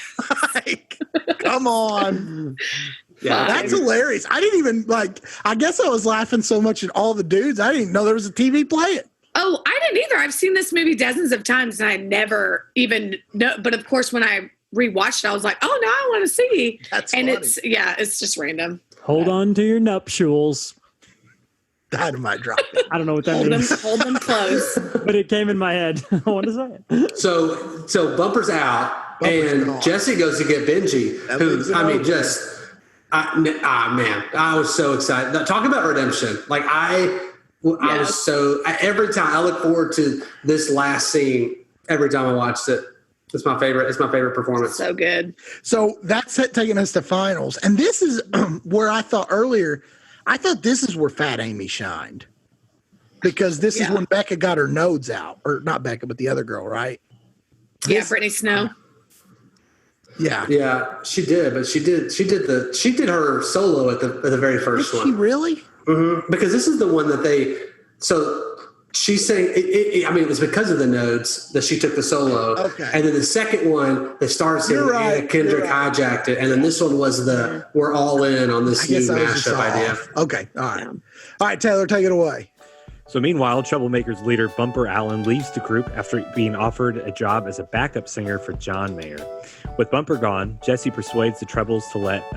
Like, come on. Yeah, that's hilarious. I didn't even I guess I was laughing so much at all the dudes. I didn't even know there was a TV playing. Oh, I didn't either. I've seen this movie dozens of times and I never even know. But of course, when I rewatched it, I was like, oh, now I want to see. That's and funny. It's just random. Hold on to your nuptials. Dynamite drop. I don't know what that means. Hold them close. But it came in my head. I want to say it. So Bumper's out, and Jesse goes to get Benji, man, I was so excited. Talk about redemption. Like I was every time I look forward to this last scene every time I watched it. It's my favorite. It's my favorite performance. So good. So that's taking us to finals. And this is where I thought this is where Fat Amy shined. Because this is when Becca got her nodes out. Or not Becca, but the other girl, right? Brittany Snow. Yeah, she did, but she did her solo at the very first one. Did she really? Mm-hmm. Because this is the one that she's saying it was because of the nodes that she took the solo. Okay. And then the second one, they started saying Anna Kendrick hijacked it, and then this one was we're all in on this new mashup idea. Okay, all right, all right, Taylor, take it away. So meanwhile, Troublemakers leader Bumper Allen leaves the group after being offered a job as a backup singer for John Mayer. With Bumper gone, Jesse persuades the Trebles to let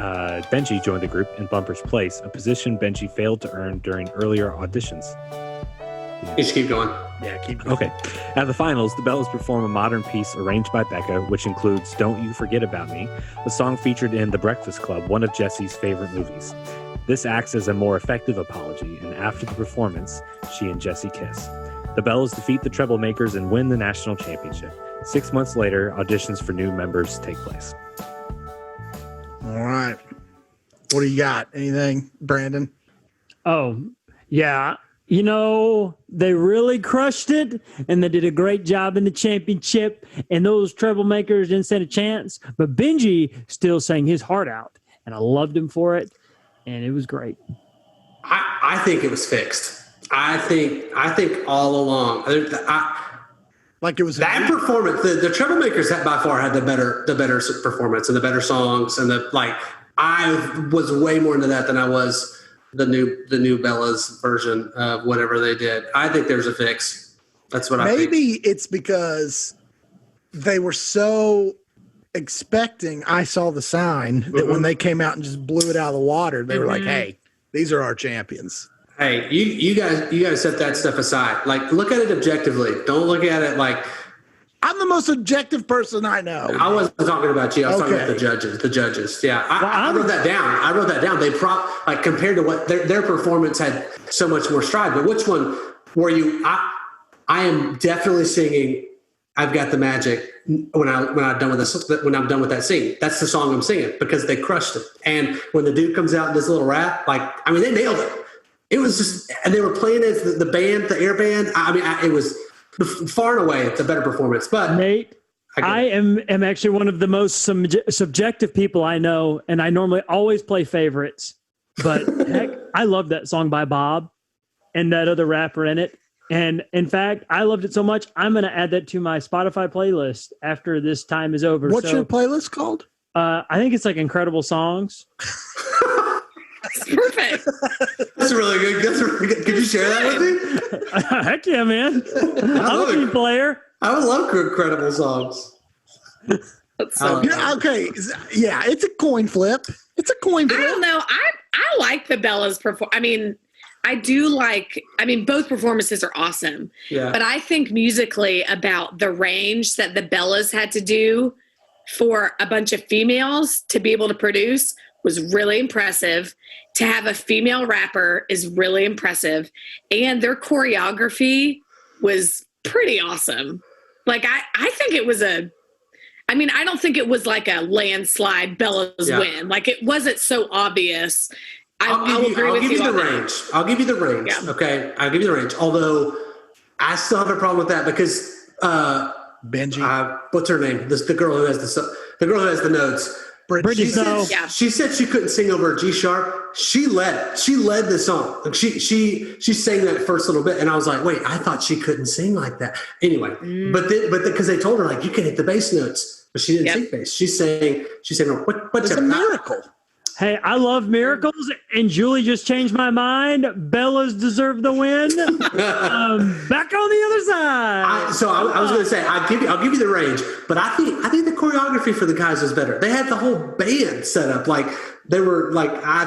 Benji join the group in Bumper's place, a position Benji failed to earn during earlier auditions. You should keep going. Yeah, keep going. Okay. At the finals, the Bellas perform a modern piece arranged by Becca, which includes Don't You Forget About Me, the song featured in The Breakfast Club, one of Jesse's favorite movies. This acts as a more effective apology, and after the performance, she and Jesse kiss. The Bellas defeat the Troublemakers and win the national championship. 6 months later, auditions for new members take place. All right. What do you got? Anything, Brandon? Oh, yeah. They really crushed it, and they did a great job in the championship, and those Troublemakers didn't stand a chance, but Benji still sang his heart out, and I loved him for it, and it was great. I think it was fixed. I think all along. Like it was that performance. The Troublemakers by far had the better performance and the better songs, and I was way more into that than I was the new Bella's version of whatever they did. I think there's a fix. That's what I think. Maybe it's because they were so expecting I Saw the Sign that when they came out and just blew it out of the water, they were like, hey, these are our champions. Hey, you guys set that stuff aside. Like, look at it objectively. Don't look at it like I'm the most objective person I know. I wasn't talking about you. I was talking about the judges. Yeah, I wrote that down. They like compared to what their performance had so much more stride. But which one were you? I am definitely singing "I've Got the Magic" when I'm done with this. When I'm done with that scene, that's the song I'm singing because they crushed it. And when the dude comes out in this little rap, like they nailed it. It was just, and they were playing as the band, the air band. It was far and away the better performance. But Nate, I am actually one of the most subjective people I know, and I normally always play favorites. But heck, I love that song by Bob and that other rapper in it. And in fact, I loved it so much, I'm going to add that to my Spotify playlist after this time is over. What's your playlist called? I think it's like Incredible Songs. That's perfect. That's really good. Could you share that with me? Heck yeah, man. I'm a team player. I would love Incredible Songs. Okay. Yeah, it's a coin flip. I don't know. I like the Bellas perform. Both performances are awesome. Yeah. But I think musically about the range that the Bellas had to do for a bunch of females to be able to produce was really impressive. To have a female rapper is really impressive. And their choreography was pretty awesome. Like, I think it was I don't think it was like a landslide Bella's win. Like, it wasn't so obvious. I'll give you the range. I'll give you the range. Yeah. Okay. I'll give you the range. Although I still have a problem with that because Benji. What's her name? The girl who has the notes. Bridget Snow. She said she couldn't sing over a G sharp. She led the song. Like she sang that first little bit, and I was like, wait, I thought she couldn't sing like that. Anyway, but because they told her like you can hit the bass notes, but she didn't sing bass. She sang. What's a miracle? Hey, I love miracles, and Julie just changed my mind. Bellas deserve the win. Back on the other side. I was going to say I'll give you the range, but I think the choreography for the guys was better. They had the whole band set up like they were like I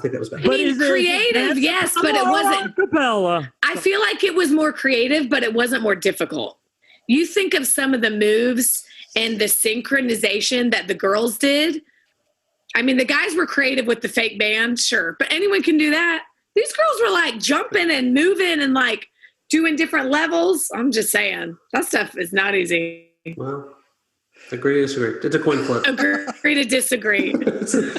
think that was better. But creative, yes, but it wasn't. Capella. I feel like it was more creative, but it wasn't more difficult. You think of some of the moves and the synchronization that the girls did. The guys were creative with the fake band, sure, but anyone can do that. These girls were like jumping and moving and like doing different levels. I'm just saying that stuff is not easy. Well, agree to disagree. It's a coin flip. Agree to disagree. It's a coin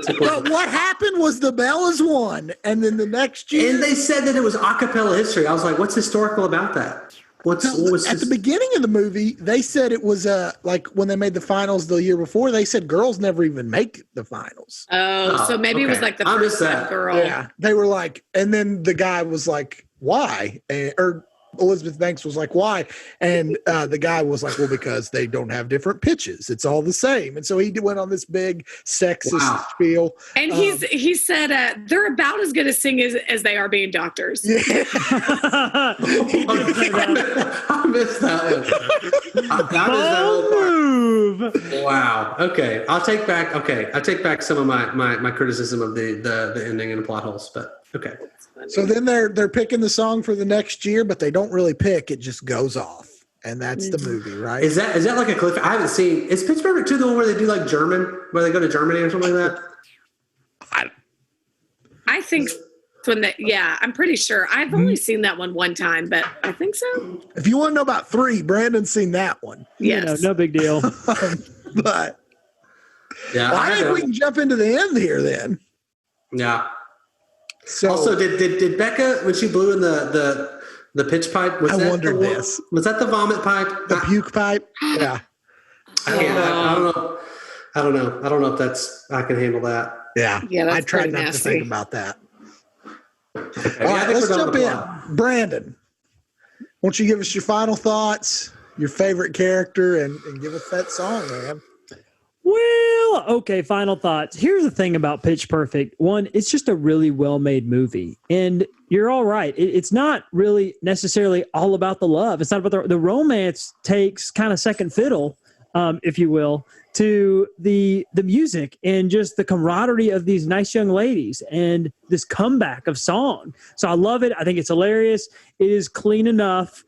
flip. But what happened was the Bellas won, and then the next year, and they said that it was a cappella history. I was like, what's historical about that? At the beginning of the movie, they said it was like when they made the finals the year before, they said girls never even make the finals. So maybe it was like the first time girl. Yeah. They were like, and then the guy was like, why? Or Elizabeth Banks was like, why? And the guy was like, well, because they don't have different pitches. It's all the same. And so he went on this big sexist spiel. And he said they're about as good at singing as they are being doctors. Yeah. I missed that one. Wow. Okay. I take back some of my criticism of the ending and the plot holes, but okay. So then they're picking the song for the next year, but they don't really pick. It just goes off. And that's the movie, right? Is that like a cliff? I haven't seen. Is Pitch Perfect 2 the one where they do like German, where they go to Germany or something like that? I think I'm pretty sure. I've only seen that one time, but I think so. If you want to know about 3, Brandon's seen that one. Yes. No big deal. But yeah, I think we can jump into the end here then. Yeah. So also, did Becca, when she blew in the pitch pipe, was that the vomit pipe? The puke pipe? Yeah. I don't know if I can handle that. Yeah. That's I tried not nasty. to think about that. Okay. All right, let's jump in. Brandon, why don't you give us your final thoughts, your favorite character, and give us that song, man. Well, okay, final thoughts. Here's the thing about Pitch Perfect. One, it's just a really well-made movie. And you're all right. It's not really necessarily all about the love. It's not about the romance takes kind of second fiddle, if you will, to the music and just the camaraderie of these nice young ladies and this comeback of song. So I love it. I think it's hilarious. It is clean enough,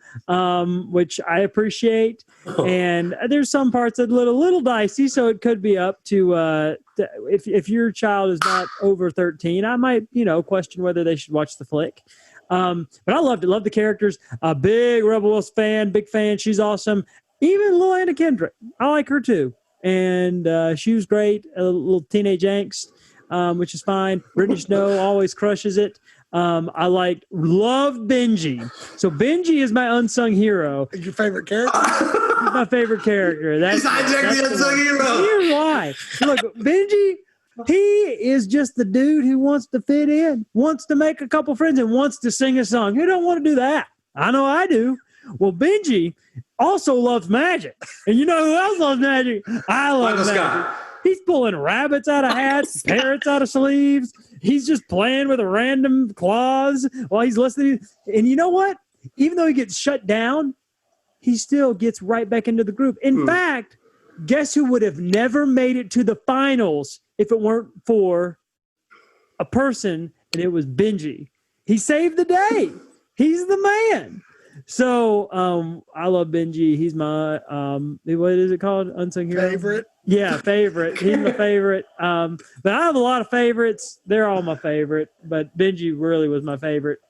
which I appreciate. And there's some parts that are a little dicey, so it could be up to if your child is not over 13, I might question whether they should watch the flick. But I loved it. Loved the characters. A big Rebel Wilson fan, big fan. She's awesome. Even Lil Anna Kendrick, I like her too. And she was great. A little teenage angst, which is fine. Brittany Snow always crushes it. I love Benji. So Benji is my unsung hero. Your favorite character? He's my favorite character. He's hijacked the unsung hero. Here's why. Look, Benji, he is just the dude who wants to fit in, wants to make a couple friends, and wants to sing a song. Who don't want to do that? I know I do. Well, Benji also loves magic. And you know who else loves magic? I love Michael magic. Scott. He's pulling rabbits out of hats, parrots out of sleeves. He's just playing with a random claws while he's listening. And you know what? Even though he gets shut down, he still gets right back into the group. In fact, guess who would have never made it to the finals if it weren't for a person, and it was Benji. He saved the day. He's the man. So I love Benji. He's my what is it called? Unsung hero? Favorite? Yeah, favorite. He's my favorite. But I have a lot of favorites. They're all my favorite, but Benji really was my favorite.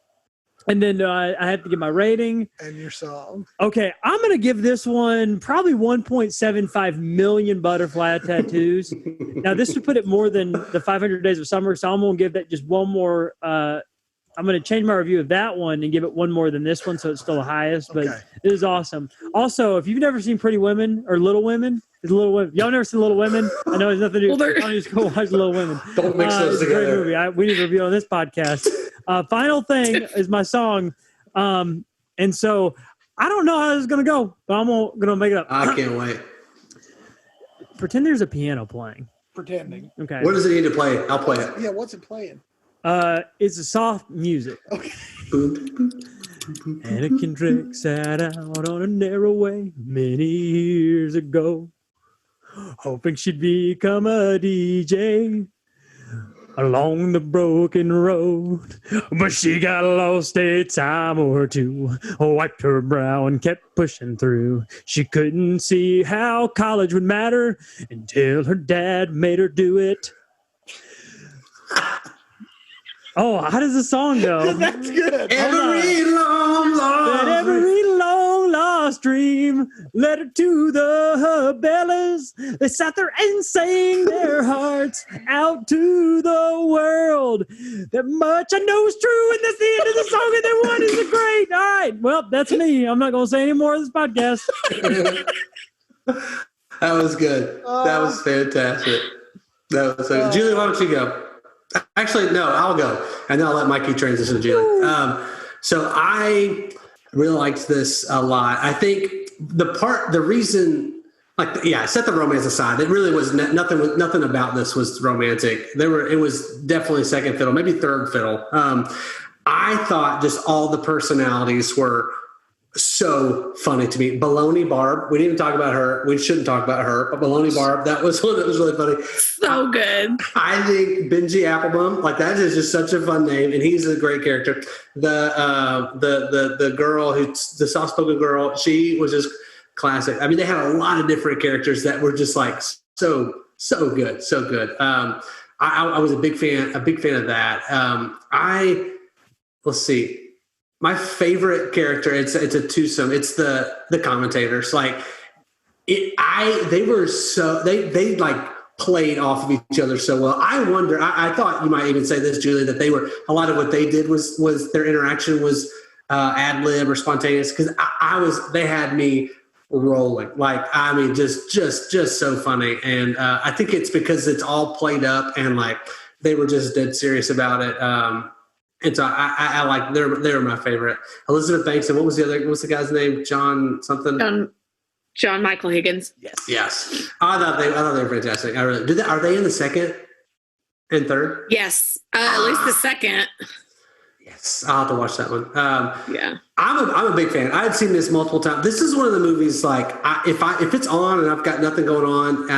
And then I have to give my rating. And your song. Okay, I'm going to give this one probably 1.75 million butterfly tattoos. Now, this would put it more than the 500 Days of Summer, so I'm going to give that just one more. I'm going to change my review of that one and give it one more than this one, so it's still the highest. But It is awesome. Also, if you've never seen Pretty Women or Little Women, y'all never seen Little Women? I know it's nothing to do. Well, just go watch Little Women. Don't mix those together. It's a great movie. We need to review on this podcast. Final thing is my song. And so I don't know how this is going to go, but I'm going to make it up. I can't wait. Pretend there's a piano playing. Pretending. Okay. What does it need to play? I'll play it. Yeah, what's it playing? It's a soft music. Okay. Anna Kendrick sat out on a narrow way many years ago, hoping she'd become a DJ along the broken road. But she got lost a time or two, wiped her brow and kept pushing through. She couldn't see how college would matter until her dad made her do it. Oh, how does the song go? That's good. Every long lost dream led her to the Bellas. They sat there and sang their hearts out to the world. That much I know is true, and that's the end of the song, and that one is a great. All right, well, that's me. I'm not going to say any more of this podcast. That was good. That was fantastic. That was so Julie, why don't you go? Actually, no, I'll go, and then I'll let Mikey transition to Julie. So I really liked this a lot. I think the reason, set the romance aside. It really was nothing about this was romantic. It was definitely second fiddle, maybe third fiddle. I thought just all the personalities were so funny to me. Baloney Barb, we didn't even talk about her. We shouldn't talk about her, but Baloney Barb, that was one that was really funny. So good. I think Benji Applebum, that is just such a fun name, and he's a great character. The girl the soft-spoken girl, she was just classic. I mean, they had a lot of different characters that were just so good, so good. I was a big fan of that. Let's see. My favorite character, it's a twosome. It's the commentators. They played off of each other so well. I wonder. I thought you might even say this, Julie, that they were a lot of what they did was their interaction was ad lib or spontaneous, because they had me rolling. Just so funny. And I think it's because it's all played up and they were just dead serious about it. And so I like they're my favorite. Elizabeth Banks, and what was the guy's name? John something. John Michael Higgins. Yes. I thought they were fantastic. I really are they in the second and third? Yes, at least the second. Yes, I'll have to watch that one. Yeah, I'm a big fan. I've seen this multiple times. This is one of the movies like if it's on and I've got nothing going on,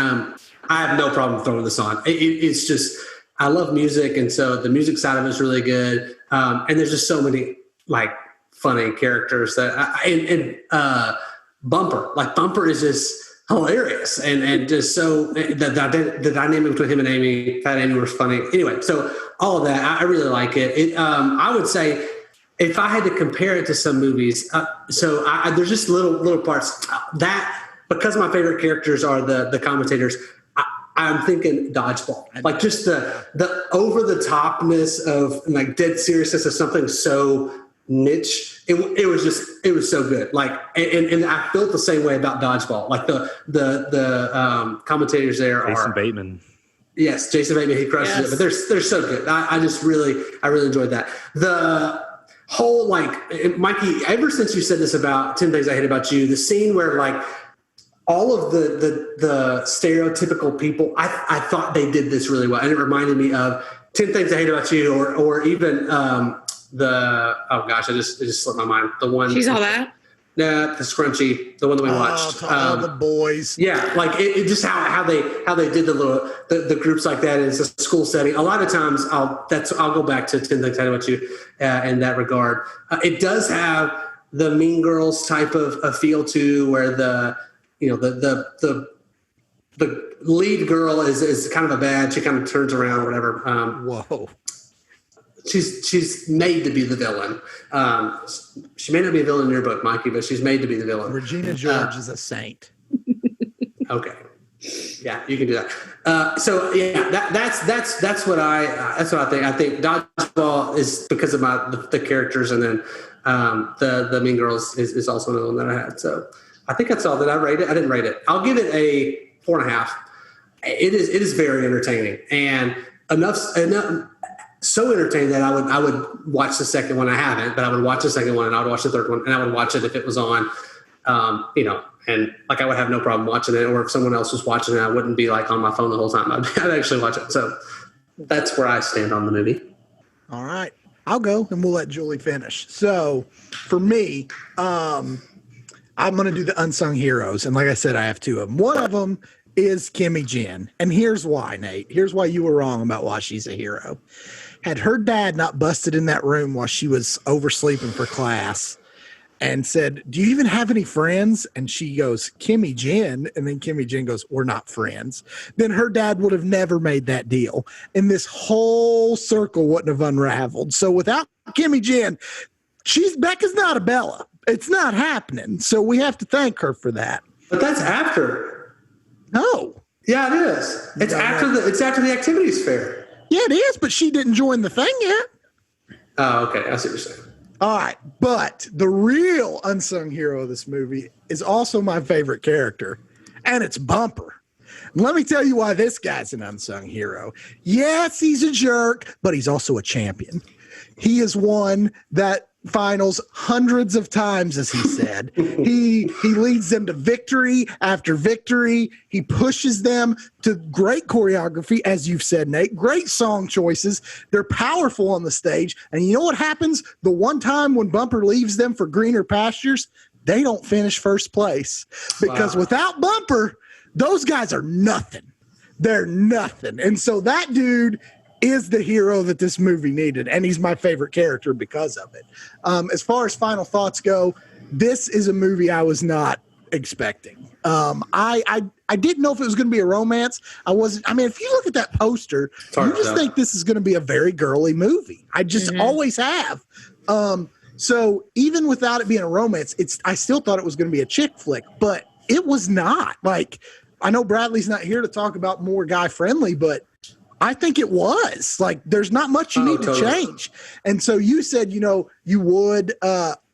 I have no problem throwing this on. It's just I love music, and so the music side of it is really good. And there's just so many like funny characters that Bumper is just hilarious and just so the dynamic between him and Amy, Fat Amy, was funny. Anyway, so all of that, I really like it. I would say if I had to compare it to some movies, there's just little parts that because my favorite characters are the commentators. I'm thinking Dodgeball, like just the over the topness of like dead seriousness of something so niche. It was so good. Like, and I felt the same way about Dodgeball. Like the commentators there Jason Bateman. Yes, Jason Bateman, he crushes it, but they're so good. I really enjoyed that. The whole like Mikey, ever since you said this about 10 Things I Hate About You, the scene where like all of the stereotypical people, I thought they did this really well. And it reminded me of 10 Things I Hate About You or even it just slipped my mind. The one She's All That? Nah, the Scrunchy, the one that we watched. All the boys. Yeah, like it just how they did the groups like that in a school setting. A lot of times I'll go back to 10 Things I Hate About You in that regard. It does have the Mean Girls type of feel too, where the lead girl is kind of a bad. She kind of turns around or whatever. Whoa. She's made to be the villain. She may not be a villain in your book, Mikey, but she's made to be the villain. Regina George is a saint. Okay. Yeah, you can do that. So yeah, that's what I think. I think Dodgeball is because of the characters, and then the Mean Girls is also another one that I had. So I think that's all that I rate it. I didn't rate it. I'll give it a 4.5. It is very entertaining and enough so entertaining that I would watch the second one. I haven't, but I would watch the second one and I would watch the third one and I would watch it if it was on, and like I would have no problem watching it, or if someone else was watching it, I wouldn't be like on my phone the whole time. I'd actually watch it. So that's where I stand on the movie. All right, I'll go and we'll let Julie finish. So for me, I'm going to do the unsung heroes. And like I said, I have two of them. One of them is Kimmy Jen. And here's why, Nate. Here's why you were wrong about why she's a hero. Had her dad not busted in that room while she was oversleeping for class and said, "Do you even have any friends?" And she goes, "Kimmy Jen." And then Kimmy Jen goes, "We're not friends." Then her dad would have never made that deal. And this whole circle wouldn't have unraveled. So without Kimmy Jen, Becca's not a Bella. It's not happening. So we have to thank her for that. But that's after. No. Yeah, it is. It's after the activities fair. Yeah, it is, but she didn't join the thing yet. Oh, okay. I see what you're saying. All right. But the real unsung hero of this movie is also my favorite character, and it's Bumper. Let me tell you why this guy's an unsung hero. Yes, he's a jerk, but he's also a champion. He has won that finals hundreds of times, as he said. He leads them to victory after victory. He pushes them to great choreography, as you've said, Nate. Great song choices. They're powerful on the stage. And you know what happens? The one time when Bumper leaves them for greener pastures, they don't finish first place. Because without Bumper, those guys are nothing. They're nothing. And so that dude is the hero that this movie needed, and he's my favorite character because of it. As far as final thoughts go, this is a movie I was not expecting. I didn't know if it was going to be a romance. If you look at that poster, you just think this is going to be a very girly movie. I just always have. So even without it being a romance, I still thought it was going to be a chick flick, but it was not. Like, I know Bradley's not here to talk about more guy friendly, but I think it was. Like, there's not much you need to change. And so you said, you would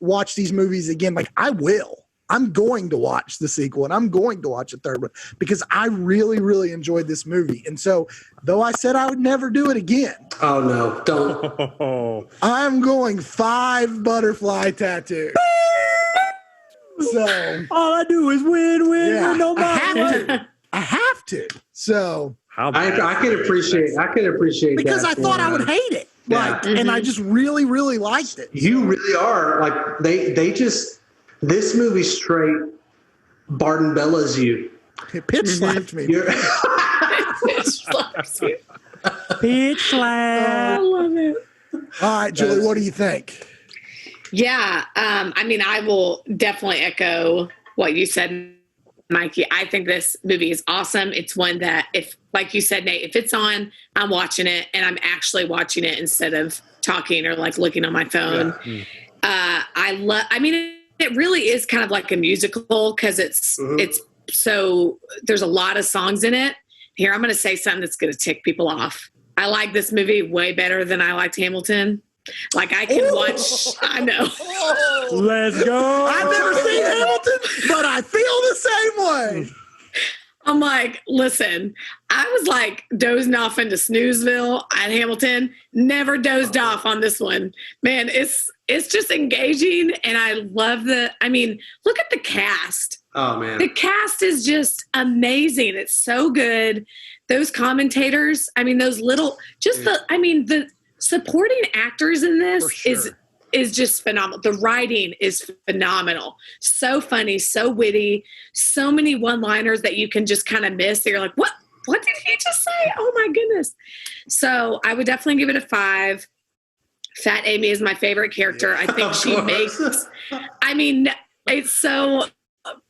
watch these movies again. Like, I will. I'm going to watch the sequel, and I'm going to watch the third one because I really, really enjoyed this movie. And so, though I said I would never do it again. Oh, no. Don't. I'm going 5 butterfly tattoos. So All I do is win, yeah, no I matter. have to. So How I bad can is appreciate. that? I can appreciate because that I thought for, I would hate it, like, yeah. and I just really, really liked it. You really are like they just this movie straight Barton Bella's you. It pitch slapped me. You're Pitch slap. I love it. All right, Julie, what do you think? Yeah, I mean, I will definitely echo what you said, Mikey. I think this movie is awesome. It's one that, if, like you said, Nate, if it's on, I'm watching it, and I'm actually watching it instead of talking or like looking on my phone. Yeah. I mean, it really is kind of like a musical because it's so there's a lot of songs in it. Here, I'm going to say something that's going to tick people off. I like this movie way better than I liked Hamilton. Like I can watch. I know. Let's go. I've never seen Hamilton, but I feel the same way. I'm like, listen, I was like dozing off into Snoozeville at Hamilton. Never dozed off on this one. Man, it's just engaging, and I love I mean, look at the cast. Oh man, the cast is just amazing. It's so good. Those commentators. I mean, those little, just the. I mean, the supporting actors in this is just phenomenal. The writing is phenomenal. So funny, so witty, so many one-liners that you can just kind of miss. That you're like, what did he just say? Oh my goodness. So I would definitely give it a 5. Fat Amy is my favorite character. I think she makes, I mean, it's so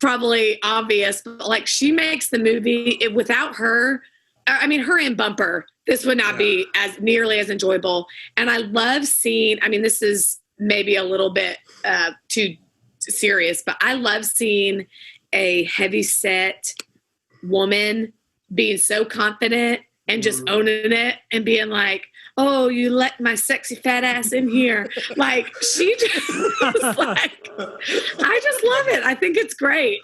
probably obvious, but like she makes the movie without her. I mean, her and Bumper, this would not be as nearly as enjoyable. And I love seeing, I mean, this is maybe a little bit too serious, but I love seeing a heavyset woman being so confident and just owning it and being like, oh, you let my sexy fat ass in here. Like, she just like, I just love it. I think it's great.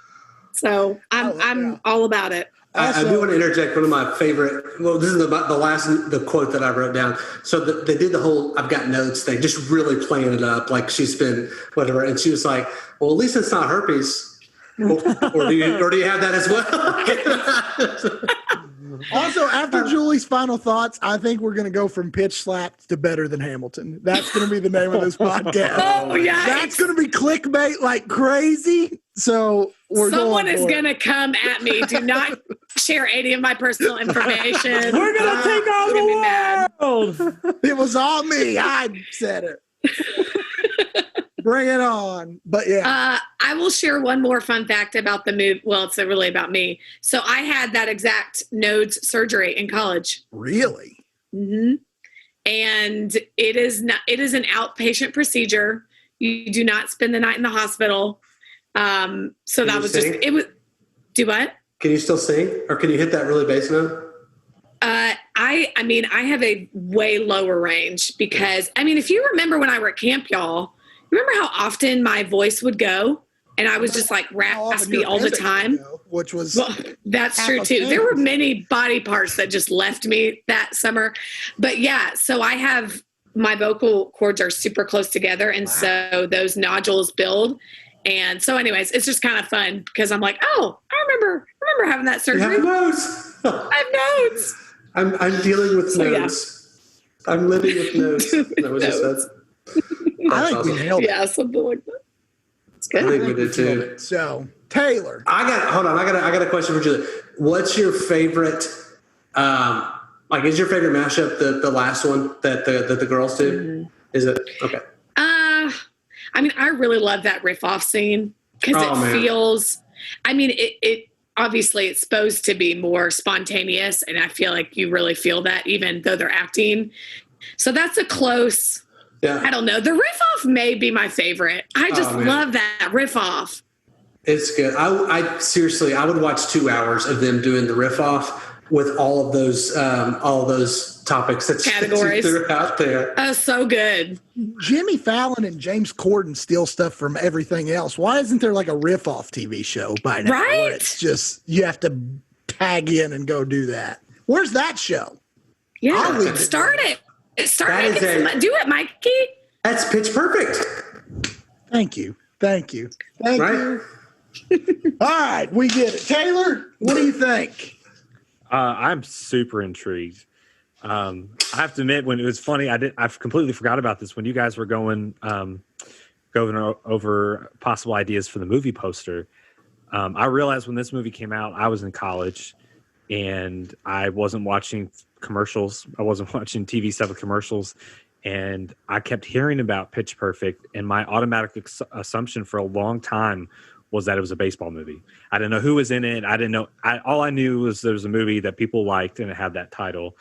So I'm all about it. I do want to interject one of my favorite. Well, this is the quote that I wrote down. So they did the whole "I've got notes" thing, just really playing it up like she's been whatever. And she was like, "Well, at least it's not herpes, or do you have that as well?" Also, after Julie's final thoughts, I think we're going to go from pitch slapped to better than Hamilton. That's going to be the name of this podcast. Oh, yeah. That's going to be clickbait like crazy. So someone is going to come at me. Do not share any of my personal information. We're going to take on the world. It was all me. I said it. Bring it on. But yeah. I will share one more fun fact about the movie. Well, it's really about me. So I had that exact nodes surgery in college. Really? Mm-hmm. And it is an outpatient procedure. You do not spend the night in the hospital. So that was sing? just, it was, do what? Can you still sing, or can you hit that really bass note? I mean, I have a way lower range because, I mean, if you remember when I were at camp, y'all, remember how often my voice would go and I was just like raspy all the time? Which was that's true too. There were many body parts that just left me that summer. But yeah, so I have, my vocal cords are super close together. And so those nodules build. And so anyways, it's just kind of fun because I'm like, oh, I remember having that surgery. You have notes. I have notes. I'm dealing with notes. Yeah. I'm living with notes. That was just I think we nailed it. Yeah, something like that. It's good. I think we did too. So Taylor, I got a question for Julie. What's your favorite? Is your favorite mashup the last one that the girls did? Mm-hmm. Is it okay? I mean, I really love that riff off scene because it feels. I mean, it obviously it's supposed to be more spontaneous, and I feel like you really feel that even though they're acting. So that's a close. Yeah. I don't know. The riff off may be my favorite. I just love that riff off. It's good. I seriously, I would watch 2 hours of them doing the riff off with all of those topics that categories they're out there. Oh, so good. Jimmy Fallon and James Corden steal stuff from everything else. Why isn't there like a riff off TV show by now? Right. Where it's just you have to tag in and go do that. Where's that show? Yeah, start it. Do it, Mikey. That's Pitch Perfect. Thank you. Thank you. Thank Right? you. All right, we get it. Taylor, what do you think? I'm super intrigued. I have to admit, when it was funny, I completely forgot about this when you guys were going over possible ideas for the movie poster. I realized when this movie came out, I was in college and I wasn't watching commercials. I wasn't watching TV stuff with commercials. And I kept hearing about Pitch Perfect. And my automatic assumption for a long time was that it was a baseball movie. I didn't know who was in it. I didn't know. All I knew was there was a movie that people liked and it had that title.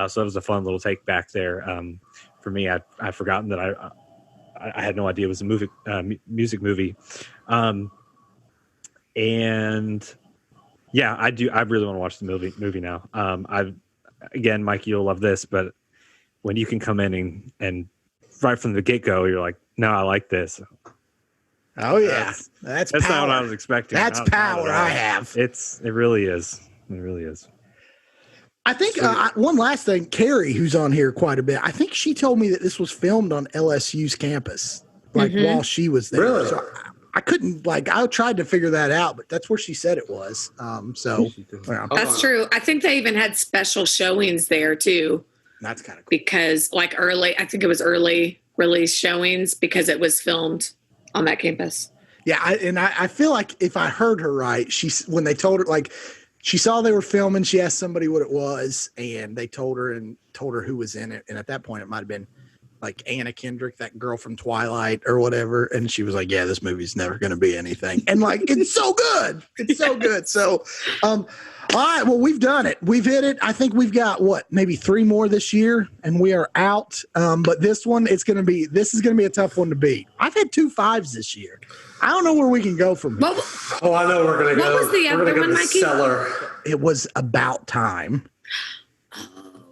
So it was a fun little take back there. For me, I'd forgotten that I had no idea it was a music movie. And yeah, I do. I really want to watch the movie now. Again, Mike, you'll love this, but when you can come in and right from the get go, you're like, no, I like this. Oh yeah, that's not power. what I was expecting. That's power I have. It really is. It really is. I think one last thing, Carrie, who's on here quite a bit, I think she told me that this was filmed on LSU's campus, like while she was there. Really? So I couldn't, I tried to figure that out, but that's where she said it was. Yeah. That's true. I think they even had special showings there too. That's kind of cool. Because I think it was early release showings because it was filmed on that campus. Yeah. I feel like if I heard her right, when they told her, she saw they were filming, she asked somebody what it was and they told her who was in it. And at that point it might've been like Anna Kendrick, that girl from Twilight or whatever. And she was like, yeah, this movie's never going to be anything. And it's so good. It's so good. So, all right, well, we've done it. We've hit it. I think we've got maybe 3 more this year and we are out. But this one, this is going to be a tough one to beat. I've had 2 5s this year. I don't know where we can go from here. Oh, I know we're going to go. What was the other one, Mikey? Cellar. It was About Time.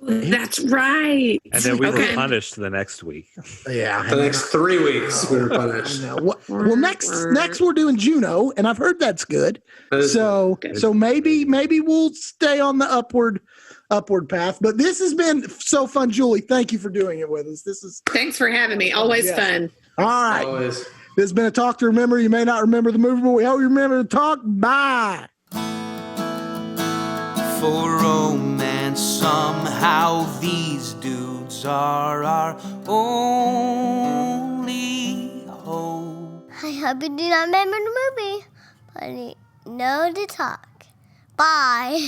That's right. And then we were punished the next week. Yeah. The next 3 weeks we were punished. Well, next we're doing Juno, and I've heard that's good. So maybe we'll stay on the upward path. But this has been so fun, Julie. Thank you for doing it with us. Thanks for having me. Always fun. All right. Always. This has been a talk to remember. You may not remember the movie, but we hope you remember to talk. Bye. For romance, somehow these dudes are our only hope. I hope you do not remember the movie, but you know to talk. Bye.